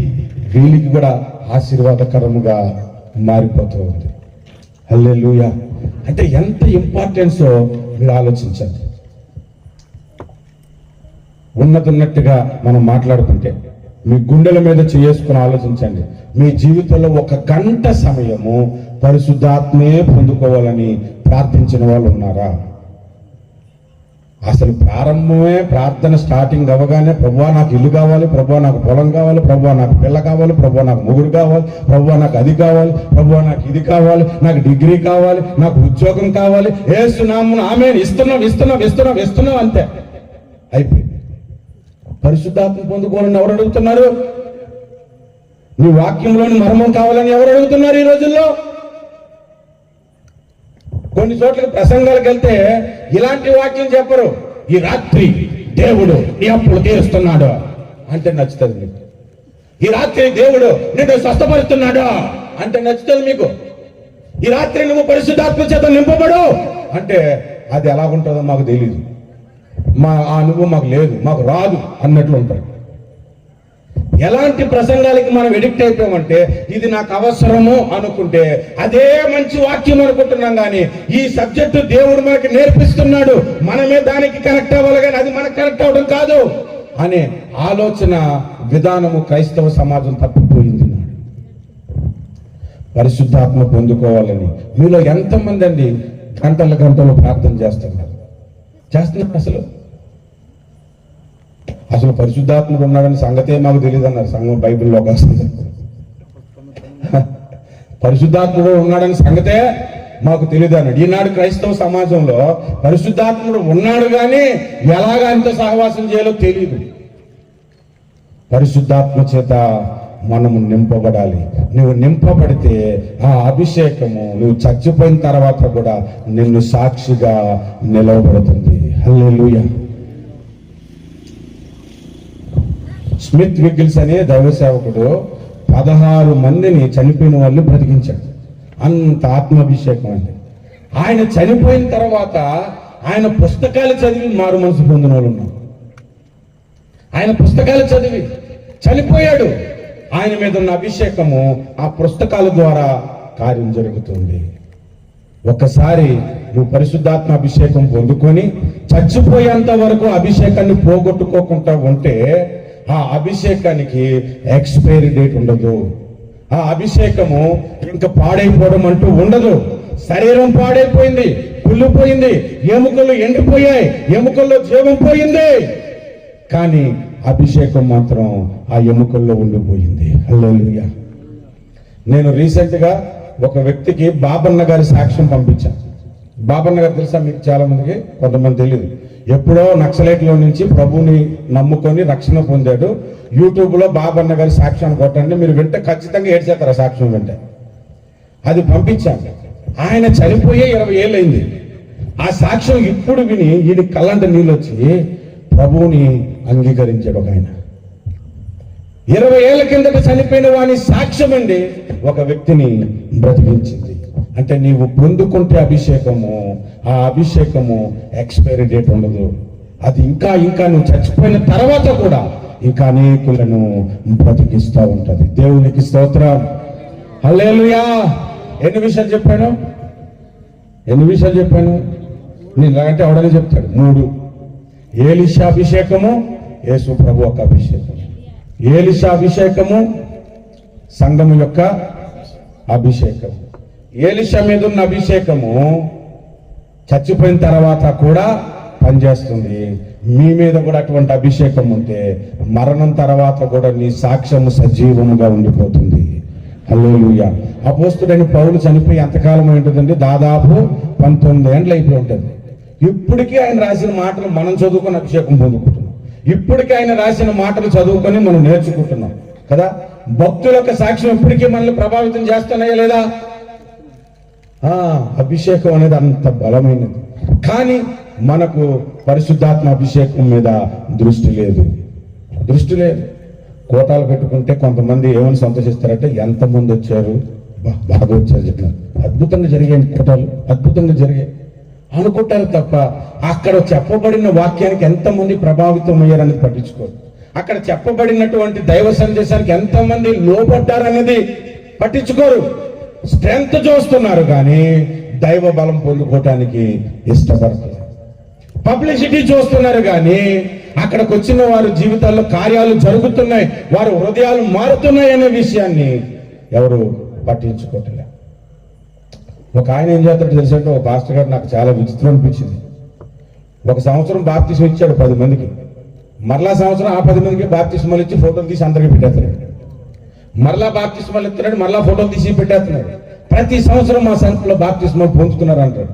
వీళ్ళకి కూడా ఆశీర్వాదకరముగా మారిపోతూ ఉంది. హల్లెలూయా. అంటే ఎంత ఇంపార్టెన్సో మీరు ఆలోచించండి. ఉన్నట్టుగా మనం మాట్లాడుకుంటే మీ గుండెల మీద చేసుకుని ఆలోచించండి. మీ జీవితంలో 1 గంట సమయము పరిశుద్ధాత్మే పొందుకోవాలని ప్రార్థించిన వాళ్ళు ఉన్నారా? అసలు ప్రారంభమే ప్రార్థన స్టార్టింగ్ అవ్వగానే ప్రభువా నాకు ఇల్లు కావాలి, ప్రభువా నాకు పొలం కావాలి, ప్రభువా నాకు పిల్ల కావాలి, ప్రభువా నాకు మొగుడు కావాలి, ప్రభువా నాకు అది కావాలి, ప్రభువా నాకు ఇది కావాలి, నాకు డిగ్రీ కావాలి, నాకు ఉద్యోగం కావాలి, యేసునామమున ఆమేన్, ఇస్తున్నాం అంతే, అయిపోయింది. పరిశుద్ధాత్మ పొందుకోవాలని ఎవరు అడుగుతున్నారు? నీ వాక్యంలోని మర్మం కావాలని ఎవరు అడుగుతున్నారు ఈ రోజుల్లో? కొన్ని చోట్ల ప్రసంగాలకు వెళ్తే ఇలాంటి వాక్యం చెప్పరు. ఈ రాత్రి దేవుడు నీ అప్పులు తీరుస్తున్నాడు అంటే నచ్చుతుంది మీకు. ఈ రాత్రి దేవుడు నిన్ను స్వస్థపరుస్తున్నాడు అంటే నచ్చుతుంది మీకు. ఈ రాత్రి నువ్వు పరిశుద్ధాత్మ చేత నింపబడు అంటే అది ఎలాగుంటుందో మాకు తెలియదు, ఆ అనుభవం మాకు లేదు, మాకు రాదు అన్నట్లు ఉంటారు. ఎలాంటి ప్రసంగాలకి మనం ఎడిక్ట్ అయిపోయామంటే ఇది నాకు అవసరము అనుకుంటే అదే మంచి వాక్యం అనుకుంటున్నాం, కానీ ఈ సబ్జెక్టు దేవుడు మనకి నేర్పిస్తున్నాడు, మనమే దానికి కనెక్ట్ అవ్వాలి, కానీ అది మనకు కనెక్ట్ అవ్వడం కాదు అనే ఆలోచన విధానము క్రైస్తవ సమాజం తప్పిపోయింది. పరిశుద్ధాత్మ పొందుకోవాలని మీలో ఎంతమంది అండి గంటలు ప్రార్థన చేస్తున్నారు? అసలు పరిశుద్ధాత్ముడు ఉన్నాడని సంగతే మాకు తెలియదు అన్నారు సంఘం బైబిల్లో ఒక సంగతి. పరిశుద్ధాత్ముడు ఉన్నాడని సంగతే మాకు తెలియదు అన్నాడు. ఈనాడు క్రైస్తవ సమాజంలో పరిశుద్ధాత్ముడు ఉన్నాడు కానీ ఎలాగ ఆయనతో సహవాసం చేయాలో తెలియదు. పరిశుద్ధాత్మ చేత మనము నింపబడాలి. నువ్వు నింపబడితే ఆ అభిషేకము నువ్వు చచ్చిపోయిన తర్వాత కూడా నిన్ను సాక్షిగా నిలవబడుతుంది. హల్లెలూయా. స్మిత్ విగిల్స్ అనే దైవ సేవకుడు 16 మందిని చనిపోయిన వాళ్ళు బ్రతికించాడు. అంత ఆత్మాభిషేకం అండి. ఆయన చనిపోయిన తర్వాత ఆయన పుస్తకాలు చదివి మారు మనసు పొందిన వాళ్ళు ఉన్నారు. ఆయన పుస్తకాలు చదివి చనిపోయాడు. ఆయన మీద ఉన్న అభిషేకము ఆ పుస్తకాల ద్వారా కార్యం జరుగుతుంది. ఒకసారి నువ్వు పరిశుద్ధాత్మ అభిషేకం పొందుకొని చచ్చిపోయేంత వరకు అభిషేకాన్ని పోగొట్టుకోకుండా ఉంటే ఆ అభిషేకానికి ఎక్స్పైరీ డేట్ ఉండదు. ఆ అభిషేకము ఇంకా పాడైపోవడం అంటూ ఉండదు. శరీరం పాడైపోయింది, కుళ్ళిపోయింది, ఎముకలు ఎండిపోయాయి, ఎముకల్లో జీవం పోయింది, కానీ అభిషేకం మాత్రం ఆ ఎముకల్లో ఉండిపోయింది. హల్లెలూయా. నేను రీసెంట్గా ఒక వ్యక్తికి బాబన్న గారి సాక్ష్యం పంపించాను. బాబన్న గారు తెలుసా మీకు? చాలా మందికి, కొంతమంది తెలియదు. ఎప్పుడో నక్సలైట్లో నుంచి ప్రభుని నమ్ముకొని రక్షణ పొందాడు. యూట్యూబ్లో బాబన్న గారి సాక్ష్యాన్ని కొట్టండి, మీరు వింటే ఖచ్చితంగా ఏడ్చేస్తారు ఆ సాక్ష్యం వింటే. అది పంపించాను. ఆయన చనిపోయే 20 ఏళ్ళు అయింది. ఆ సాక్ష్యం ఇప్పుడు విని ఈయన కళ్ళంట నీళ్ళు వచ్చి ప్రభువుని అంగీకరించాడు. ఒక ఆయన 20 ఏళ్ల కిందట చనిపోయిన వాని సాక్ష్యం అండి ఒక వ్యక్తిని బ్రతికించింది. అంటే నీవు పొందుకుంటే అభిషేకము, ఆ అభిషేకము ఎక్స్పైరీ డేట్ ఉండదు. అది ఇంకా ఇంకా నువ్వు చచ్చిపోయిన తర్వాత కూడా ఇంకా అనేకులను బ్రతికిస్తూ ఉంటది. దేవునికి స్తోత్రం. హల్లెలూయా. ఎన్ని విషయాలు చెప్పాను? నేను ఇలాగంటే ఎవడని చెప్తాడు. 3. ఏలీషా అభిషేకము, యేసు ప్రభు యొక్క అభిషేకం. ఏలీషా అభిషేకము, సంఘము యొక్క అభిషేకం. ఏలీషా మీద ఉన్న అభిషేకము చచ్చిపోయిన తర్వాత కూడా పనిచేస్తుంది. మీ మీద కూడా అటువంటి అభిషేకం ఉంటే మరణం తర్వాత కూడా నీ సాక్ష్యము సజీవముగా ఉండిపోతుంది. హల్లెలూయా. అపోస్తుడైన పౌలు చనిపోయి ఎంతకాలం ఉంటుందండి? దాదాపు 19 ఏళ్ళు అయిపోయి ఉంటుంది. ఇప్పటికీ ఆయన రాసిన మాటలు మనం చదువుకొని అభిషేకం పొందుకుంటున్నాం. ఇప్పటికీ ఆయన రాసిన మాటలు చదువుకొని మనం నేర్చుకుంటున్నాం కదా. భక్తుల యొక్క సాక్ష్యం ఇప్పటికీ మనల్ని ప్రభావితం చేస్తున్నాయా లేదా? అభిషేకం అనేది అంత బలమైనది. కానీ మనకు పరిశుద్ధాత్మ అభిషేకం మీద దృష్టి లేదు. కోటాలు పెట్టుకుంటే కొంతమంది ఏమని సంతోషిస్తారంటే ఎంతమంది వచ్చారు, బాగా వచ్చారు చెప్పినారు. అద్భుతంగా జరిగాయి కోటాలు, అద్భుతంగా జరిగాయి అనుకుంటారు తప్ప అక్కడ చెప్పబడిన వాక్యానికి ఎంతమంది ప్రభావితం అయ్యారనేది పట్టించుకోరు. అక్కడ చెప్పబడినటువంటి దైవ సందేశానికి ఎంతమంది లోపడ్డారనేది పట్టించుకోరు. స్ట్రెంగ్త్ చూస్తున్నారు కానీ దైవ బలం పొందుకోవటానికి ఇష్టపడతారు. పబ్లిసిటీ చూస్తున్నారు కానీ అక్కడికి వచ్చిన వారి జీవితాల్లో కార్యాలు జరుగుతున్నాయి, వారి హృదయాలు మారుతున్నాయి అనే విషయాన్ని ఎవరు పట్టించుకోవట్లేదు. ఒక ఆయన ఏం చేస్తాడో తెలిసంటే, ఒక పాస్టర్ గారు నాకు చాలా విచిత్రం అనిపించింది. ఒక సంవత్సరం బాప్తిసం ఇచ్చాడు 10 మందికి, మరలా సంవత్సరం ఆ 10 మందికి బాప్తిస్మాలు ఇచ్చి ఫోటోలు తీసి అందరికీ పెట్టేస్తున్నాడు. మరలా బాప్తిస్మాలు ఇస్తున్నాడు, మరలా ఫోటోలు తీసి పెట్టేస్తున్నాడు. ప్రతి సంవత్సరం మా సంఘంలో బాప్తిస్మాలు పొందుతున్నారు అంటారు.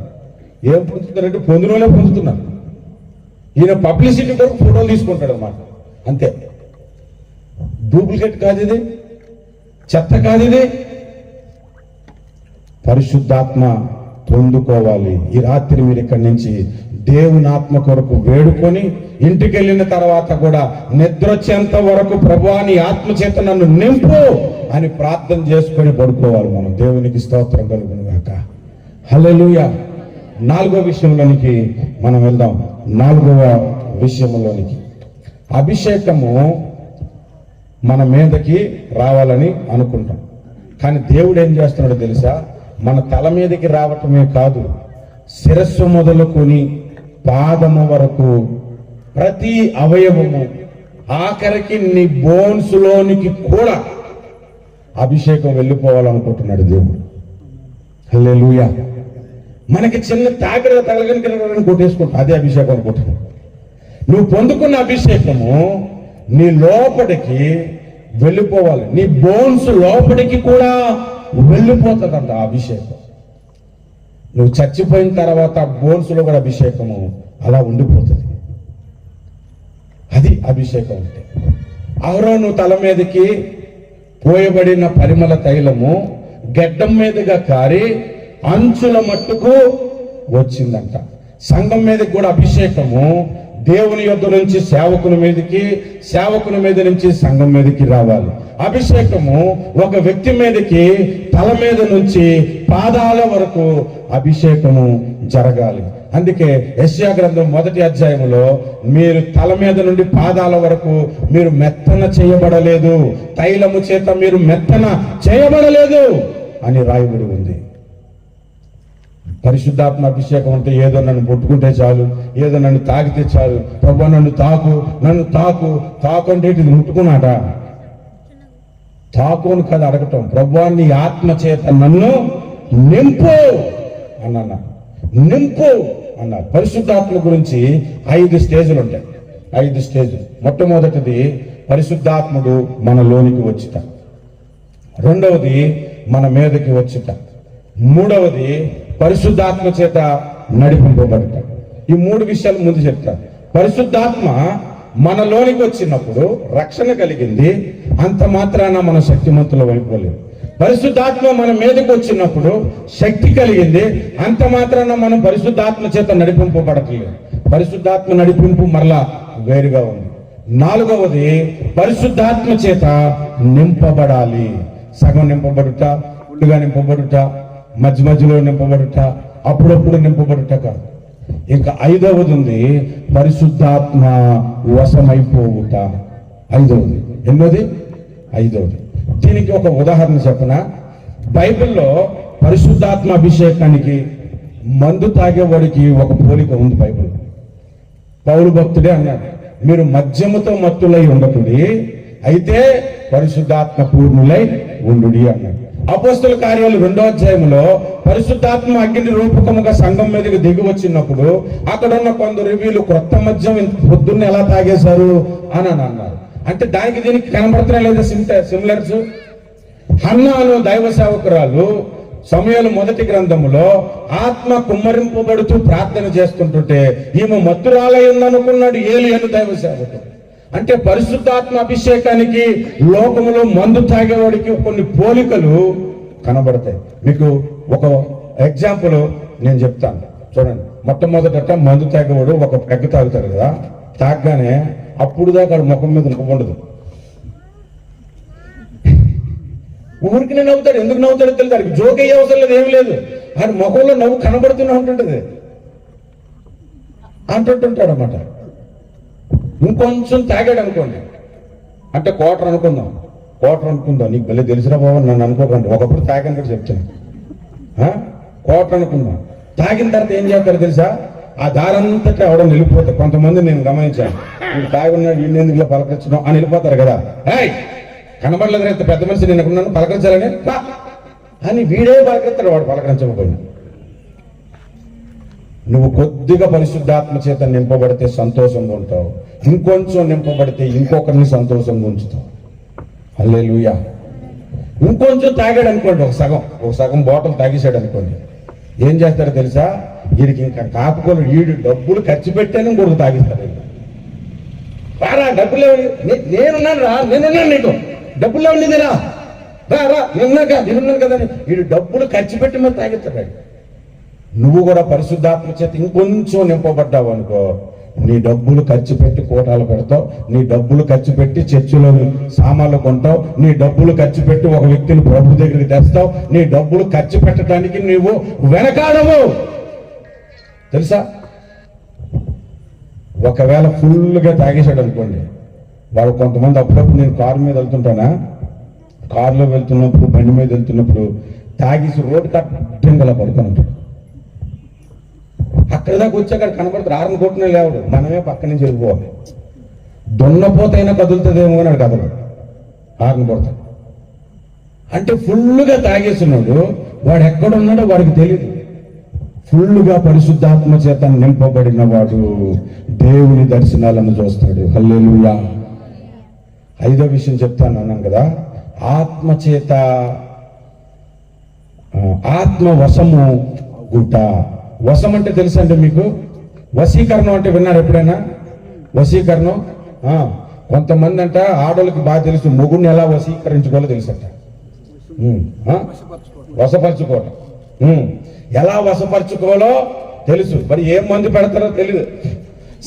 ఏం పొందుతున్నారంటే పొందిన వాళ్ళే పొందుతున్నారు. ఈయన పబ్లిసిటీ కొరకు ఫోటోలు తీసుకుంటాడు అన్నమాట, అంతే. డూప్లికేట్ కాదు ఇది, చెత్త కాదు ఇది. పరిశుద్ధాత్మ పొందుకోవాలి. ఈ రాత్రి మీరు ఇక్కడి నుంచి దేవుని ఆత్మ కొరకు వేడుకొని ఇంటికి వెళ్ళిన తర్వాత కూడా నిద్ర వచ్చేంత వరకు ప్రభువా నీ ఆత్మ చేత నన్ను నింపు అని ప్రార్థన చేసుకొని పడుకోవాలి మనం. దేవునికి స్తోత్రం కలుగును గాక. హల్లెలూయా. 4వ విషయంలోనికి మనం వెళ్దాం. 4వ విషయంలోనికి అభిషేకము మన మీదకి రావాలని అనుకుంటాం, కానీ దేవుడు ఏం చేస్తున్నాడో తెలుసా? మన తల మీదకి రావటమే కాదు, శిరస్సు మొదలుకొని పాదము వరకు ప్రతి అవయవము, ఆఖరికి నీ బోన్స్ లోనికి కూడా అభిషేకం వెళ్ళిపోవాలనుకుంటున్నాడు దేవుడు. హల్లెలూయా. మనకి చిన్న తాకిడ తగలగని కొట్టేసుకుంటాం, అదే అభిషేకం అనుకుంటున్నాం. నువ్వు పొందుకున్న అభిషేకము నీ లోపలికి వెళ్ళిపోవాలి, నీ బోన్స్ లోపలికి కూడా వెళ్ళిపోతుందంట ఆ అభిషేకం. నువ్వు చచ్చిపోయిన తర్వాత బోన్స్ లో కూడా అభిషేకము అలా ఉండిపోతుంది. అది అభిషేకం అంటే. అహరోను తల మీదకి పోయబడిన పరిమళ తైలము గెడ్డం మీదుగా కారి అంచుల మట్టుకు వచ్చిందంట. సంఘం మీదకి కూడా అభిషేకము దేవుని యొద్ద నుంచి సేవకుని మీదకి, సేవకుని మీద నుంచి సంఘం మీదకి రావాలి. అభిషేకము ఒక వ్యక్తి మీదకి తల మీద నుంచి పాదాల వరకు అభిషేకము జరగాలి. అందుకే యెషయా గ్రంథం 1వ అధ్యాయములో మీరు తల మీద నుండి పాదాల వరకు మీరు మెత్తన చేయబడలేదు, తైలము చేత మీరు మెత్తన చేయబడలేదు అని రాయబడి ఉంది. పరిశుద్ధాత్మ అభిషేకం అంటే ఏదో నన్ను ముట్టుకుంటే చాలు, ఏదో నన్ను తాకితే చాలు, ప్రభు నన్ను తాకు అంటే ఇది ముట్టుకున్నాడా? తాకు అని కాదు అడగటం, ప్రభు నీ ఆత్మ చేత నన్ను నింపు అన్నా, నింపు అన్నారు. పరిశుద్ధాత్మ గురించి 5 స్టేజ్లు ఉంటాయి, 5 స్టేజ్లు. మొట్టమొదటిది పరిశుద్ధాత్ముడు మనలోనికి వచ్చుట, రెండవది మన మీదకి వచ్చుట, మూడవది పరిశుద్ధాత్మ చేత నడిపింపబడుట. ఈ 3 విషయాలు ముందు చెప్తాను. పరిశుద్ధాత్మ మనలోనికి వచ్చినప్పుడు రక్షణ కలిగింది, అంత మాత్రాన మన శక్తిమంతుల అయిపోలేదు. పరిశుద్ధాత్మ మన మీదకి వచ్చినప్పుడు శక్తి కలిగింది, అంత మాత్రాన మనం పరిశుద్ధాత్మ చేత నడిపింపబడట్లేదు. పరిశుద్ధాత్మ నడిపింపు మరలా వేరుగా ఉంది. 4వది పరిశుద్ధాత్మ చేత నింపబడాలి. సగం నింపబడుట, ఫుల్గా నింపబడుట, మధ్య మధ్యలో నింపబడుట, అప్పుడప్పుడు నింపబడుట కాదు. ఇంకా 5వది ఉంది పరిశుద్ధాత్మ వశమైపోవుట. 5వది. ఎన్నోది? 5వది. దీనికి ఒక ఉదాహరణ చెప్పనా? బైబిల్లో పరిశుద్ధాత్మ అభిషేకానికి మందు తాగేవాడికి ఒక పోలిక ఉంది. బైబిల్ పౌలు భక్తుడే అన్నాడు, మీరు మద్యముతో మత్తులై ఉండకుడి, అయితే పరిశుద్ధాత్మ పూర్ణులై ఉండుడి అన్నాడు. అపోస్తల కార్యాలు 2వ అధ్యాయంలో పరిశుద్ధాత్మ అగ్ని రూపకముగా సంఘం మీదకి దిగి వచ్చినప్పుడు అక్కడ ఉన్న కొందరు వీళ్ళు క్రొత్త మద్యం పొద్దున్న ఎలా తాగేశారు అని అన్నారు. అంటే దానికి దీనికి కనబడుతున్నా లేదా సిమిలర్స్? హన్నాను దైవ సేవకురాలు సమయాలు 1వ గ్రంథములో ఆత్మ కుమ్మరింపబడుతూ ప్రార్థన చేస్తుంటుంటే ఈమె మత్తురాలై ఉందనుకున్నాడు ఏలియను దైవ సేవకుడు. అంటే పరిశుద్ధాత్మ అభిషేకానికి లోకములో మందు తాగేవాడికి కొన్ని పోలికలు కనబడతాయి. మీకు ఒక ఎగ్జాంపుల్ నేను చెప్తాను చూడండి. మొట్టమొదట మందు తాగేవాడు ఒక పెగ్గ తాగుతాడు కదా, తాగగానే అప్పుడు దాకా ముఖం మీద నవ్వు, ఊరికి నవ్వుతాడు. ఎందుకు నవ్వుతాడో తెలియదు, దానికి జోక్ అయ్యే అవసరం లేదు, ఏమి లేదు. ఆయన ముఖంలో నవ్వు కనబడుతూనే ఉంటుంటది అంటుంటాడు అన్నమాట. ఇంకొంచెం తాగాడు అనుకోండి, అంటే క్వార్టర్ అనుకుందాం, నీకు భలే తెలిసినా బాబు నన్ను అనుకోకండి, ఒకప్పుడు తాగాను కూడా చెప్తాను. క్వార్టర్ అనుకుందాం. తాగిన తర్వాత ఏం చేస్తారు తెలుసా? ఆ దారంతటా ఎవడో వెళ్ళిపోతారు. కొంతమంది నేను గమనించాను, వీడు తాగి ఉన్నాడు, వీడిని ఎందుకు ఇలా పలకరించడం అని వెళ్ళిపోతారు కదా. కనబడలేదు ఇంత పెద్ద మనిషి నేను ఎక్కడున్నాను పలకరించాలని అని వీడే పలకరిస్తాడు, వాడు పలకరించకపోయినా. నువ్వు కొద్దిగా పరిశుద్ధాత్మ చేత నింపబడితే సంతోషంగా ఉంటావు, ఇంకొంచెం నింపబడితే ఇంకొకరిని సంతోషంగా ఉంచుతావు. హల్లెలూయా. ఇంకొంచెం తాగాడు అనుకోండి, ఒక సగం బాటిల్ తాగేశాడు అనుకోండి, ఏం చేస్తాడో తెలుసా? వీడికి ఇంకా కాపుకోలు, వీడు డబ్బులు ఖర్చు పెట్టాను కొడుకు తాగిస్తాడు. రారా డబ్బులు నేనున్నాను రా, నేనున్నాను, నీకు డబ్బులు లేవు నీదిరా, రా నేనున్నాను కదా అని వీడు డబ్బులు ఖర్చు పెట్టి మరి తాగిస్తాడు. నువ్వు కూడా పరిశుద్ధాత్మ చేత ఇంకొంచెం నింపబడ్డావు అనుకో, నీ డబ్బులు ఖర్చు పెట్టి కోటాలు పెడతావు, నీ డబ్బులు ఖర్చు పెట్టి చర్చిలో సామాన్లు కొంటావు, నీ డబ్బులు ఖర్చు పెట్టి ఒక వ్యక్తిని ప్రభు దగ్గరికి తెస్తావు, నీ డబ్బులు ఖర్చు పెట్టడానికి నువ్వు వెనకాడవు. తెలుసా? ఒకవేళ ఫుల్గా తాగేశాడు అనుకోండి, వాడు కొంతమంది అప్పుడప్పుడు నేను కారు మీద వెళ్తుంటానా, కారులో వెళ్తున్నప్పుడు బండి మీద వెళ్తున్నప్పుడు తాగేసి రోడ్డు కట్టంగా పడుకొని ఉంటాడు. అక్కడ దాకా వచ్చి అక్కడ కనబడుతుంది, ఆరని కొట్టిన లేవడు, మనమే పక్క నుంచి వెళ్ళిపోవాలి. దొన్నపోతైనా కదులుతుందేమో అని కదలు, ఆరని కొడతాడు. అంటే ఫుల్గా తాగేస్తున్నాడు, వాడు ఎక్కడున్నాడో వాడికి తెలియదు. ఫుల్లుగా పరిశుద్ధాత్మ చేత నింపబడిన వాడు దేవుని దర్శనాలను చూస్తాడు. హల్లెలూయా. 5వ విషయం చెప్తాను అన్నాను కదా, ఆత్మచేత ఆత్మ వశము గుట్ట. వశం అంటే తెలుసా అండి మీకు? వశీకరణం అంటే విన్నారు ఎప్పుడైనా? వశీకరణం కొంతమంది అంట ఆడోళ్ళకి బాగా తెలుసు, మొగుడిని ఎలా వశీకరించుకోవాలో తెలుసట. వశపరచుకోవటం ఎలా వశపరచుకోవాలో తెలుసు, మరి ఏం మందు పెడతారో తెలియదు.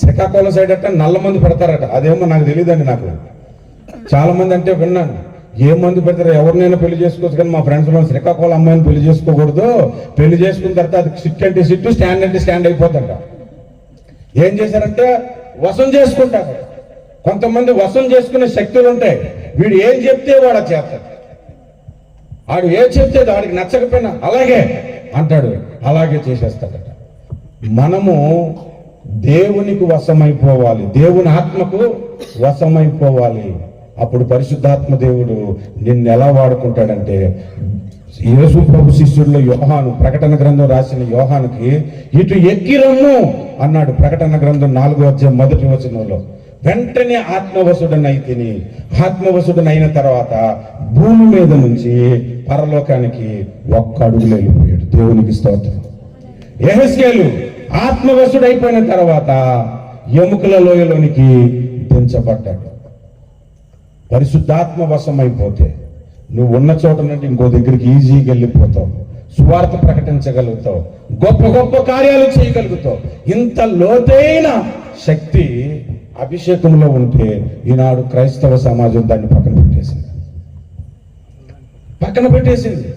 శ్రీకాకుళం సైడ్ అంటే నల్ల మందు పెడతారట, అదేమో నాకు తెలియదండి. నాకు చాలా మంది అంటే విన్నాను, ఏం మందు పెడతారో, ఎవరినైనా పెళ్లి చేసుకోవచ్చు కానీ మా ఫ్రెండ్స్ లో శ్రీకాకుళం అమ్మాయిని పెళ్లి చేసుకోకూడదు, పెళ్లి చేసుకున్న తర్వాత అది సిట్ అంటే సిట్టు, స్టాండ్ అంటే స్టాండ్ అయిపోతుంట. ఏం చేశారంటే వశం చేసుకుంటారు. కొంతమంది వశం చేసుకునే శక్తులు ఉంటాయి, వీడు ఏం చెప్తే వాడు చేస్తాడు, వాడు ఏం చెప్తే వాడికి నచ్చకపోయినా అలాగే అంటాడు, అలాగే చేసేస్తాడట. మనము దేవునికి వశమైపోవాలి, దేవుని ఆత్మకు వశమైపోవాలి. అప్పుడు పరిశుద్ధాత్మ దేవుడు నిన్ను ఎలా వాడుకుంటాడంటే, యేసు ప్రభు శిష్యుల్లో యోహాను, ప్రకటన గ్రంథం రాసిన యోహానుకి ఇటు ఎక్కిరమ్ము అన్నాడు. ప్రకటన గ్రంథం 4వ అధ్యాయం 1వ వచనంలో వెంటనే ఆత్మవశుడనైన తర్వాత భూమి మీద నుంచి పరలోకానికి ఒక్క అడుగులు వెళ్ళిపోయాడు. దేవునికి స్తోత్రం. యెహెజ్కేలు ఆత్మవశుడైపోయిన తర్వాత ఎముకల లోయలోనికి దించబడ్డాడు. పరిశుద్ధాత్మ వశమైపోతే నువ్వు ఉన్న చోట నుండి ఇంకో దగ్గరికి ఈజీగా వెళ్ళిపోతావు, సువార్త ప్రకటించగలుగుతావు, గొప్ప గొప్ప కార్యాలు చేయగలుగుతావు. ఇంత లోతైన శక్తి అభిషేకంలో ఉంటే ఈనాడు క్రైస్తవ సమాజం దాన్ని పక్కన పెట్టేసింది.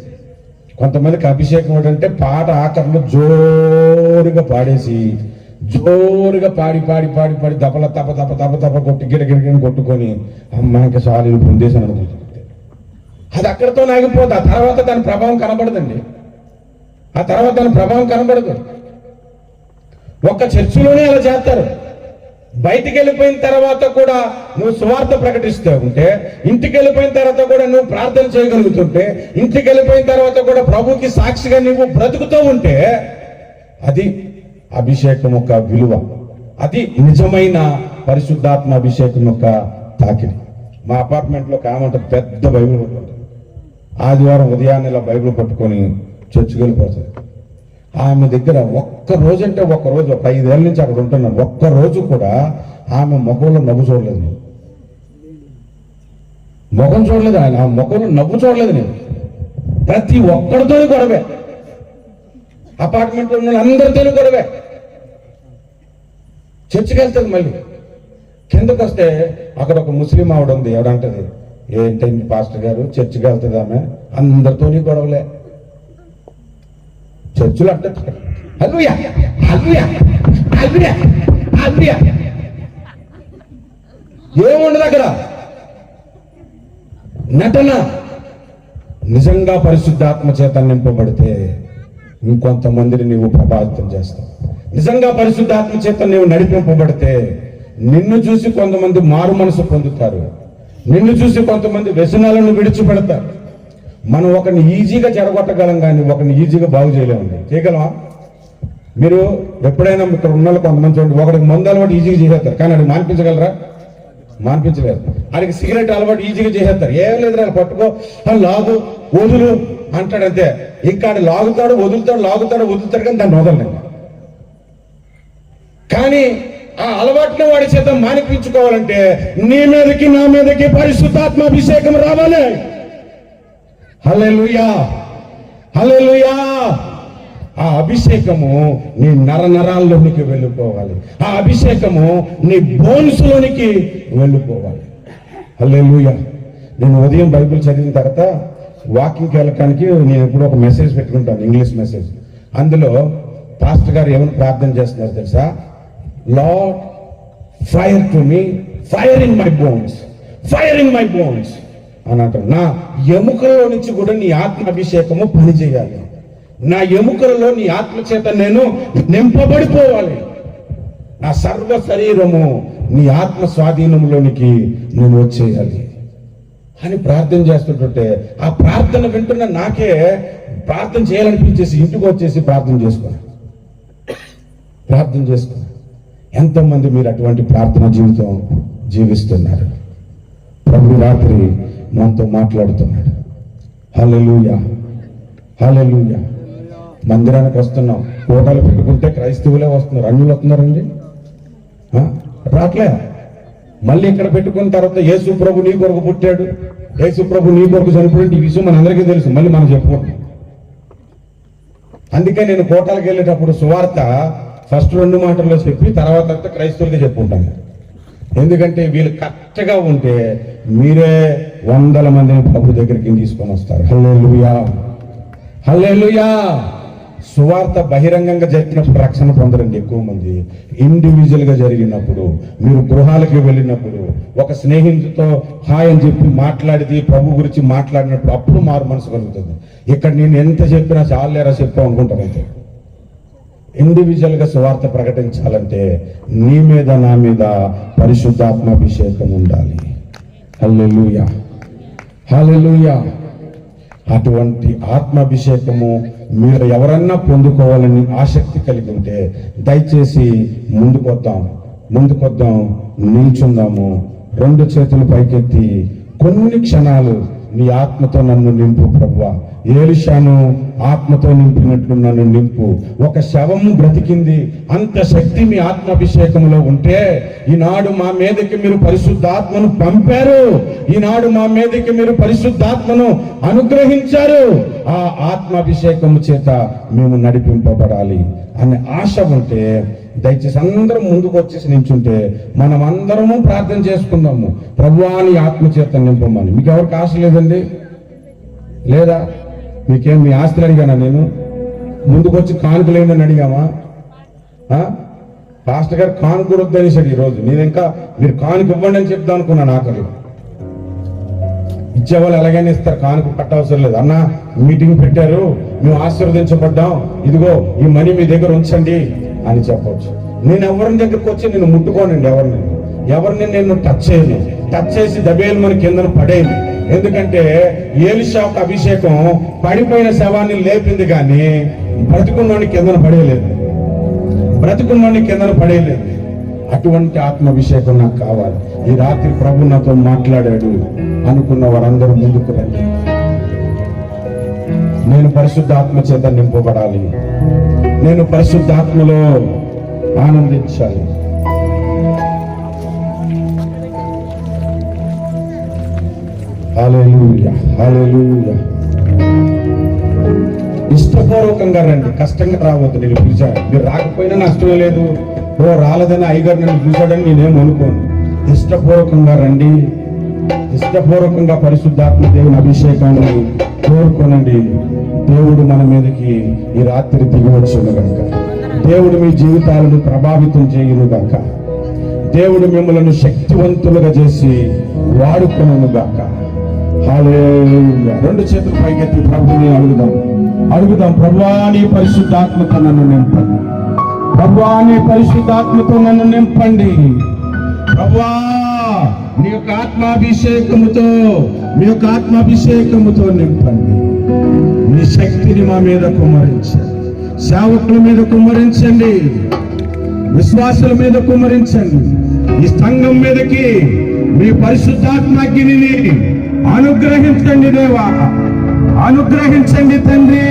కొంతమందికి అభిషేకం ఏంటంటే పాట ఆఖరిలో జోరుగా పాడేసి, జోరుగా పాడి పాడి పాడి పాడి దపల తప తప తప తప కొట్టి గిడగిడగిని కొట్టుకొని అమ్మాయికి చాలు పొందేసాను అనుకుంటుంది. అది అక్కడితో ఆగిపోదు. ఆ తర్వాత దాని ప్రభావం కనబడదండి. ఆ తర్వాత దాని ప్రభావం కనబడదు. ఒక్క చర్చిలోనే అలా చేస్తారు. బయటికి వెళ్ళిపోయిన తర్వాత కూడా నువ్వు సువార్త ప్రకటిస్తూ ఉంటే, ఇంటికి వెళ్ళిపోయిన తర్వాత కూడా నువ్వు ప్రార్థన చేయగలుగుతుంటే, ఇంటికి వెళ్ళిపోయిన తర్వాత కూడా ప్రభుకి సాక్షిగా నువ్వు బ్రతుకుతూ ఉంటే, అది అభిషేకం యొక్క విలువ. అది నిజమైన పరిశుద్ధాత్మ అభిషేకం యొక్క తాకిడి. మా అపార్ట్మెంట్లో ఒక ఆమె పెద్ద బైబిల్ పట్టుకుంటుంది. ఆదివారం ఉదయాన్నే ఇలా బైబిల్ పట్టుకొని చర్చికి వెళ్ళిపోతుంది. ఆమె దగ్గర ఒక్క రోజు ఒక 5 ఏళ్ళ నుంచి అక్కడ ఉంటున్నాను, ఒక్క రోజు కూడా ఆమె ముఖంలో నవ్వు చూడలేదు. నేను ముఖం చూడలేదు, ఆయన ఆ ముఖంలో నవ్వు చూడలేదు. నేను ప్రతి ఒక్కరితో గొడవే, అపార్ట్మెంట్లో ఉన్న అందరితో గొడవే. చర్చికి వెళ్తుంది, మళ్ళీ కిందకు వస్తే అక్కడ ఒక ముస్లిం ఆవిడ ఉంది. ఎవడంటది, ఏంటండి పాస్టర్ గారు చర్చికి వెళ్తుంది ఆమె, అందరితోని గొడవలే. చర్చిలో అంటే హల్లెలూయా హల్లెలూయా హల్లెలూయా హల్లెలూయా ఏముండదు అక్కడ, నటన. నిజంగా పరిశుద్ధాత్మ చేత నింపబడితే ఇంకొంతమందిని నీవు ప్రభావితం చేస్తావు. నిజంగా పరిశుద్ధాత్మ చేత నీవు నడిపింపబడితే నిన్ను చూసి కొంతమంది మారు మనసు పొందుతారు, నిన్ను చూసి కొంతమంది వ్యసనాలను విడిచిపెడతారు. మనం ఒకరిని ఈజీగా చెడగొట్టగలం, కానీ ఒకరిని ఈజీగా బాగు చేయలేమండి. చేయగలమా? మీరు ఎప్పుడైనా ఇక్కడ ఉన్న కొంతమంది చూడండి, ఒకరికి మందు అలవాటు ఈజీగా చేసేస్తారు, కానీ అది మాన్పించగలరా? మాన్పించలేరు. ఆయనకి సిగరెట్ అలవాటు ఈజీగా చేసేస్తారు, ఏం లేదు ఆయన పట్టుకో లాగు వదులు అంటాడంతే. ఇంకా లాగుతాడు వదులుతాడు, లాగుతాడు వదులుతాడు, కానీ దాన్ని వదలండి. కానీ ఆ అలవాట్ని వాడి చేత మానిపించుకోవాలంటే నీ మీదకి నా మీదకి పరిశుద్ధాత్మ అభిషేకం రావాలి. హల్లెలూయా హల్లెలూయా. ఆ అభిషేకము నీ నరాల్లోనికి వెళ్ళిపోవాలి. ఆ అభిషేకము నీ బోన్స్ లోనికి వెళ్ళిపోవాలి. హల్లెలూయా. నేను ఉదయం బైబిల్ చదివిన తర్వాత వాకింగ్కి వెళ్ళడానికి నేను ఎప్పుడు ఒక మెసేజ్ పెట్టుకుంటాను, ఇంగ్లీష్ మెసేజ్. అందులో పాస్టర్ గారు ఏమైనా ప్రార్థన చేస్తున్నారు తెలుసా? Lord fire to me, fire in my bones, fire in my bones అని అంటారు. నా ఎముకల్లో నుంచి కూడా నీ ఆత్మ అభిషేకము పనిచేయాలి. నా ఎముకలలో నీ ఆత్మ చేత నేను నింపబడిపోవాలి. నా సర్వ శరీరము నీ ఆత్మ స్వాధీనంలోనికి నేను వచ్చేయాలి అని ప్రార్థన చేస్తుంటుంటే, ఆ ప్రార్థన వింటున్న నాకే ప్రార్థన చేయాలనిపించేసి ఇంటికి వచ్చేసి ప్రార్థన చేసుకున్నాను. ఎంతమంది మీరు అటువంటి ప్రార్థన జీవితం జీవిస్తున్నారు? ప్రభు రాత్రి మనతో మాట్లాడుతున్నాడు. హల్లెలూయా హల్లెలూయా. మందిరానికి వస్తున్నాం, కోటాలు పెట్టుకుంటే క్రైస్తవులే వస్తున్నారు, అన్యులు వస్తున్నారండి, రాట్లే. మళ్ళీ ఇక్కడ పెట్టుకున్న తర్వాత యేసు ప్రభు నీ కొరకు పుట్టాడు, యేసు ప్రభు నీ కొరకు చనిపోయింది, ఈ విషయం మనందరికీ తెలుసు, మళ్ళీ మనం చెప్పుకుంటున్నాం. అందుకే నేను కోటాలకు వెళ్ళేటప్పుడు సువార్త ఫస్ట్ 2 మాటల్లో చెప్పి తర్వాత క్రైస్తవులకి చెప్పుకుంటాను. ఎందుకంటే వీళ్ళు కరెక్ట్గా ఉంటే మీరే 100 మందిని ప్రభు దగ్గరికి తీసుకొని వస్తారు. హల్లెలూయా హల్లెలూయా. సువార్త బహిరంగంగా జరిగినప్పుడు రక్షణ పొందరండి ఎక్కువ మంది. ఇండివిజువల్ గా జరిగినప్పుడు, మీరు గృహాలకి వెళ్ళినప్పుడు, ఒక స్నేహితుడితో హాయ్ అని చెప్పి మాట్లాడితే ప్రభు గురించి మాట్లాడినప్పుడు అప్పుడు మారు మనసు కలుగుతుంది. ఇక్కడ నేను ఎంత చెప్పినా చాలేరా చెప్పావు అనుకుంటాను. అయితే ఇండివిజువల్ గా సువార్త ప్రకటించాలంటే నీ మీద నా మీద పరిశుద్ధాత్మాభిషేకం ఉండాలి. హల్లెలూయా, హల్లెలూయా. అటువంటి ఆత్మాభిషేకము మీరు ఎవరన్నా పొందుకోవాలని ఆసక్తి కలిగి ఉంటే దయచేసి ముందుకొద్దాం, నిల్చుందాము. 2 చేతులు పైకెత్తి కొన్ని క్షణాలు నీ ఆత్మతో నన్ను నింపు ప్రభువా. ఏలీషాను ఆత్మతో నింపినట్లు నన్ను నింపు. ఒక శవము బ్రతికింది, అంత శక్తి మీ ఆత్మాభిషేకంలో ఉంటే ఈనాడు మా మీదకి మీరు పరిశుద్ధాత్మను పంపారు, ఈనాడు మా మీదకి మీరు పరిశుద్ధాత్మను అనుగ్రహించారు. ఆ ఆత్మాభిషేకము చేత మేము నడిపింపబడాలి అనే ఆశ ఉంటే దయచేసి అందరం ముందుకు వచ్చేసి నించుంటే మనం అందరము ప్రార్థన చేసుకుందాము. ప్రభువా నీ ఆత్మ చేత నింపమని. మీకు ఎవరికి ఆశ లేదండి? లేదా? మీకేం మీ ఆస్తులు అడిగానా? నేను ముందుకు వచ్చి కానుకలేదని అడిగామా? పాస్టర్ గారు కానుక కూడా వద్దనేసాడు ఈరోజు. నేను ఇంకా మీరు కానుక ఇవ్వండి అని చెప్దాం అనుకున్నాను. ఆఖరి ఇచ్చేవాళ్ళు ఎలాగైనా ఇస్తారు, కానుక కట్టవసరం లేదు. అన్న మీటింగ్ పెట్టారు, మేము ఆశీర్వదించబడ్డాం, ఇదిగో ఈ మనీ మీ దగ్గర ఉంచండి అని చెప్పవచ్చు. నేను ఎవరిని దగ్గరకు వచ్చి నేను ముట్టుకోనండి, ఎవరిని నేను టచ్ చేయను. టచ్ చేసి దబేలు మన కిందను పడేయండి. ఎందుకంటే ఏలీషా యొక్క అభిషేకం పడిపోయిన శవాన్ని లేపింది కానీ బ్రతికున్నోని కిందను పడేయలేదు. అటువంటి ఆత్మాభిషేకం నాకు కావాలి. ఈ రాత్రి ప్రభు నాతో మాట్లాడాడు అనుకున్న వారందరూ ముందుకు రండి. నేను పరిశుద్ధాత్మ చేత నింపబడాలి, నేను పరిశుద్ధాత్మలో ఆనందించాలి. హల్లెలూయా, హల్లెలూయా. ఇష్టపూర్వకంగా రండి, కష్టంగా రావద్దు. నేను పిలిచాను, మీరు రాకపోయినా నష్టం లేదు. రాలేదని అయ్యగారు నన్ను చూశాడని నేనేం అనుకోను. ఇష్టపూర్వకంగా రండి, ఇష్టపూర్వకంగా పరిశుద్ధాత్మ దేవుని అభిషేకాన్ని కోరుకోనండి. దేవుడు మన మీదకి ఈ రాత్రి దిగి వచ్చును గనుక, దేవుడు మీ జీవితాలను ప్రభావితం చేయును గాక, దేవుడు మిమ్మల్ని శక్తివంతులుగా చేసి వాడుకొనును గాక. హల్లెలూయా. 2 చేతులు పైకెత్తి ప్రభువుని అడుగుదాం. ప్రభువా నీ పరిశుద్ధాత్మతో నన్ను నింపండి, ప్రభువా నీ పరిశుద్ధాత్మతో నన్ను నింపండి. ప్రభువా నీ యొక్క ఆత్మాభిషేకముతో నింపండి. నీ శక్తిని మా మీద కుమ్మరించండి, సేవకుల మీద కుమ్మరించండి, విశ్వాసుల మీద కుమ్మరించండి. ఈ సంఘం మీదకి మీ పరిశుద్ధాత్మగ్నిని అనుగ్రహించండి దేవా, అనుగ్రహించండి తండ్రి.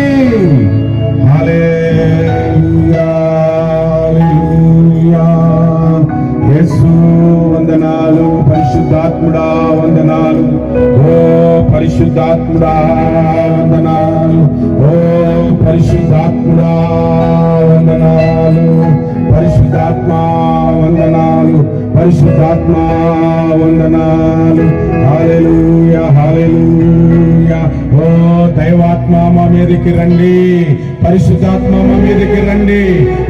హల్లెలూయా, హల్లెలూయా. యేసు వందనాలు, పరిశుద్ధాత్ముడా వందనాలు, ఓ పరిశుద్ధాత్ముడా వందనాలు, ఓ పరిశుద్ధాత్ముడా వందనాలు, పరిశుద్ధాత్మా వందనాలు, పరిశుద్ధాత్మా వందనాలు. హల్లెలూయా, హల్లెలూయా. ఓ దైవాత్మ మా మీదకి రండి, పరిశుద్ధాత్మ మా మీదకి రండి.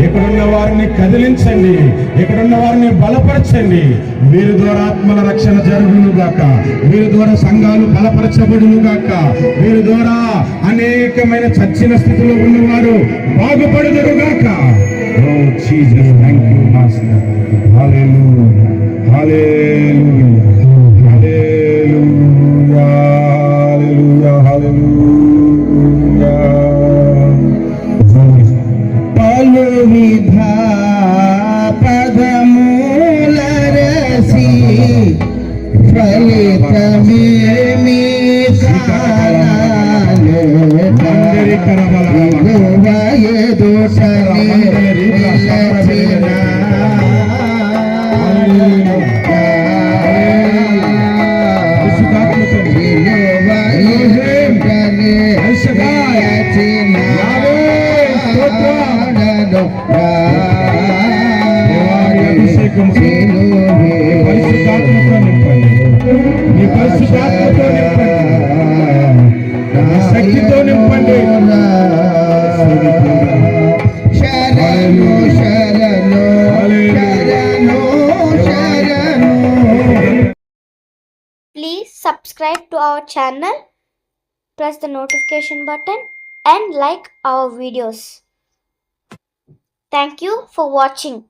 ఇక్కడున్న వారిని కదిలించండి, ఇక్కడున్న వారిని బలపరచండి. వీరి ద్వారా ఆత్మల రక్షణ జరుగును గాక, వీరి ద్వారా సంఘాలు బలపరచబడును గాక, వీరి ద్వారా అనేకమైన చచ్చిన స్థితిలో ఉన్నవారు బాగుపడుదురు గాక. ఓ జీసస్, థాంక్ యూ మాస్టర్. హల్లెలూయా, హల్లెలూయా, హల్లెలూయా, హల్లెలూయా, హల్లెలూయా. పలువిధ పదముల రసి ఫలితమేమి కానాలు పరిశుద్ధాత్మతో నింపండి, శక్తితో నింపండి. subscribe to our channel, press the notification button and like our videos. Thank you for watching.